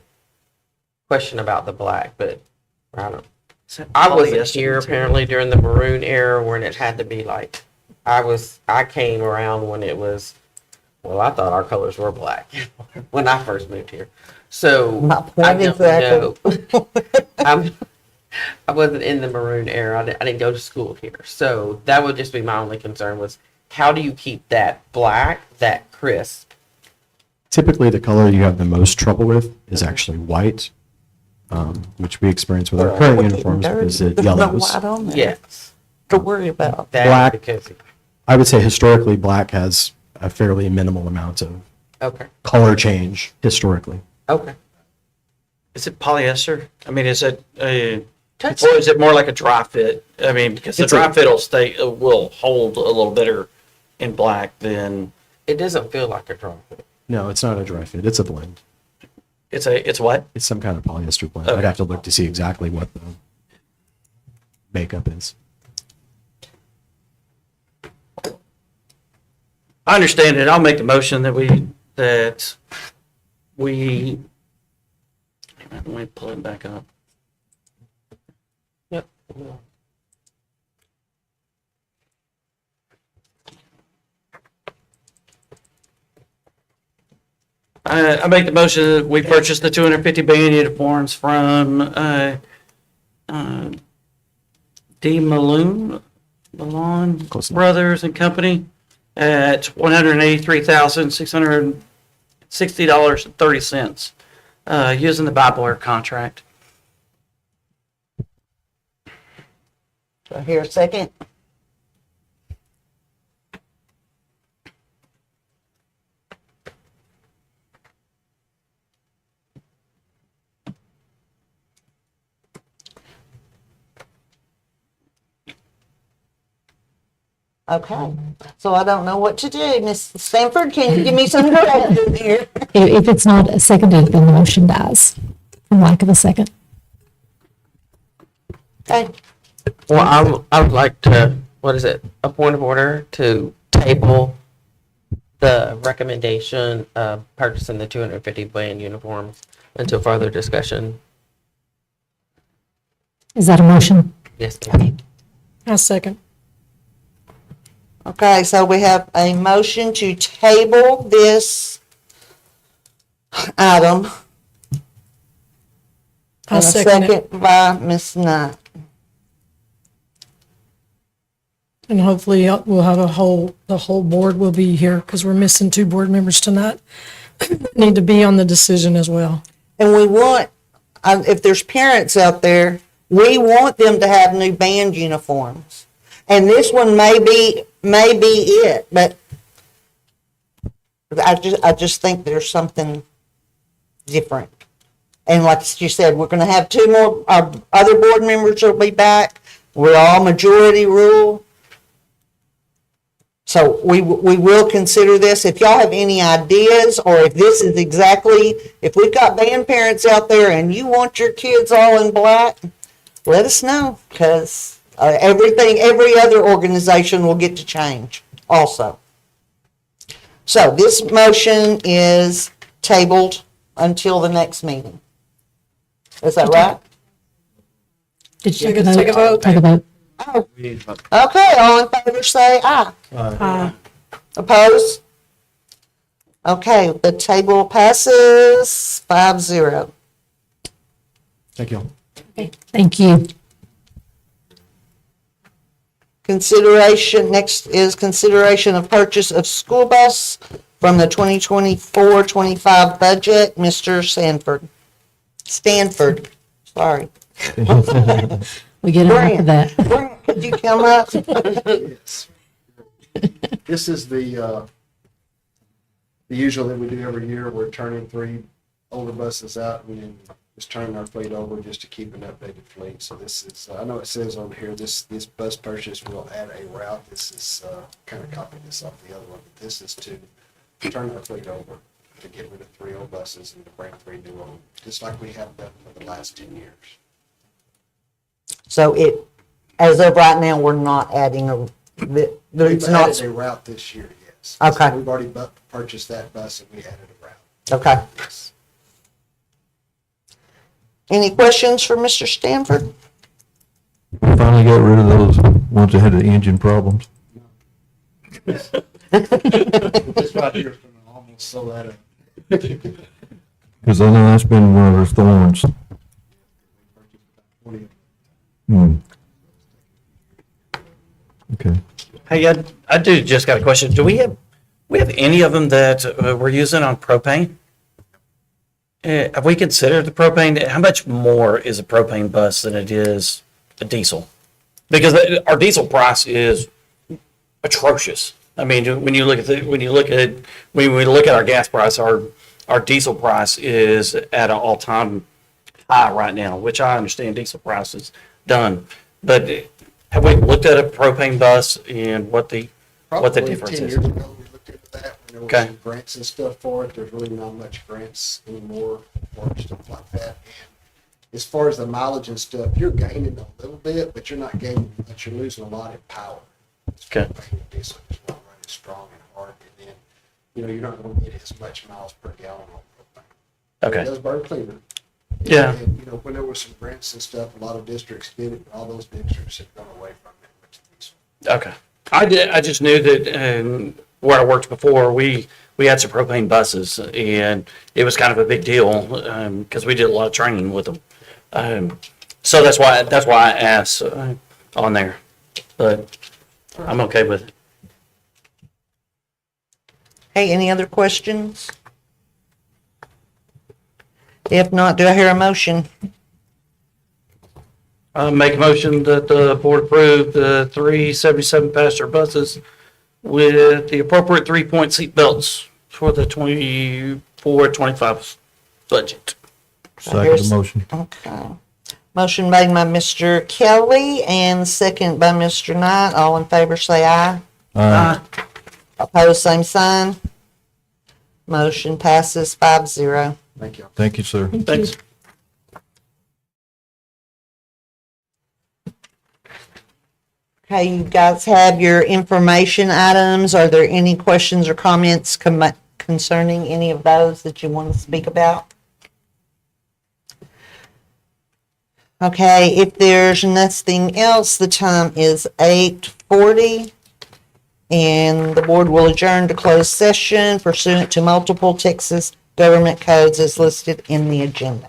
question about the black, but I don't know. I wasn't here apparently during the maroon era when it had to be like, I came around when it was, well, I thought our colors were black when I first moved here. So My point exactly. I wasn't in the maroon era. I didn't go to school here. So that would just be my only concern was, how do you keep that black, that crisp? Typically, the color you have the most trouble with is actually white, which we experience with our current uniforms because it There's no yellows. white on there Yes. to worry about. That Black. because I would say historically, black has a fairly minimal amount of okay. color change historically. Okay. Is it polyester? I mean, is it or is it more like a dry fit? I mean, because the dry fit will hold a little better in black than. It doesn't feel like a dry fit. No, it's not a dry fit. It's a blend. It's what? It's some kind of polyester blend. Okay. I'd have to look to see exactly what the makeup is. I understand it. I'll make the motion that we. Let me pull it back up. Yep. I make the motion that we purchase the 250 band uniforms from D. Malone Brothers and Company at $183,660.30 using the Bible contract. Do I hear a second? Okay, so I don't know what to do. Miss Stanford, can you give me some direction here? If it's not seconded, then the motion dies from lack of a second. Okay, Well, I would like to, what is it? A point of order to table the recommendation of purchasing the 250 band uniforms until further discussion. Is that a motion? Yes, ma'am. I'll second. Okay, so we have a motion to table this item. I'll And a second it. second by Ms. Knight. And hopefully we'll have the whole board will be here because we're missing 2 board members tonight. Need to be on the decision as well. And we want, if there's parents out there, we want them to have new band uniforms. And this one may be it, but I just think there's something different. And like you said, we're gonna have 2 more, our other board members will be back. We're all majority rule. So we will consider this. If y'all have any ideas, or if this is exactly, if we've got band parents out there and you want your kids all in black, let us know, because every other organization will get to change also. So this motion is tabled until the next meeting. Is that right? Did you Take a vote. Take a vote. Oh, okay, all in favor say aye. Aye. Opposed? Okay, the table passes 5-0. Thank you. Thank you. Next is consideration of purchase of school bus from the 2024-25 budget. Mr. Stanford, sorry. We get it after that. Brent, could you come up? Yes. This is the usual that we do every year. We're turning 3 older buses out and then just turning our fleet over just to keep an updated fleet. So this is, I know it says on here, this bus purchase will add a route. This is kind of copying this off the other one, but this is to turn our fleet over to get rid of 3 old buses and to bring 3 new ones, just like we have done for the last 10 years. So as of right now, we're not adding We've it's added not, a route this year, yes. Okay. So we've already purchased that bus and we added a route. okay. Any questions for Mr. Stanford? We finally got rid of those ones that had the engine problems. This right here is going to almost sew that up. Because I know that's been one of their thorns. Hmm. Okay. Hey, I do just got a question. Do we have any of them that we're using on propane? Have we considered the propane? How much more is a propane bus than it is a diesel? Because our diesel price is atrocious. I mean, when we look at our gas price, our diesel price is at an all-time high right now, which I understand diesel price is done. But have we looked at a propane bus and what the difference 10 is? years ago, we looked into that. There were Okay. some grants and stuff for it. There's really not much grants anymore for stuff like that. And as far as the mileage and stuff, you're gaining a little bit, but you're not gaining much. You're losing a lot in power. Okay. Diesel is not running strong and hard, and then, you're not going to get as much miles per gallon on propane. But Okay. It does burn cleaner. Yeah. And, when there was some grants and stuff, a lot of districts did it, but all those districts have gone away from it. Which is Okay. I just knew that where I worked before, we had some propane buses, and it was kind of a big deal because we did a lot of training with them. So that's why I asked on there, but I'm okay with it. Hey, any other questions? If not, do I hear a motion? Make a motion that the board approve the 377 passenger buses with the appropriate 3-point seat belts for the 24-25 budget. Second the motion. Okay. Motion made by Mr. Kelly and second by Mr. Knight. All in favor say aye. Aye. Opposed, same sign. Motion passes 5-0. Thank you. Thank you, sir. Thanks. Okay, you guys have your information items. Are there any questions or comments concerning any of those that you want to speak about? Okay, if there's nothing else, the time is 8:40, and the board will adjourn to closed session pursuant to multiple Texas government codes as listed in the agenda.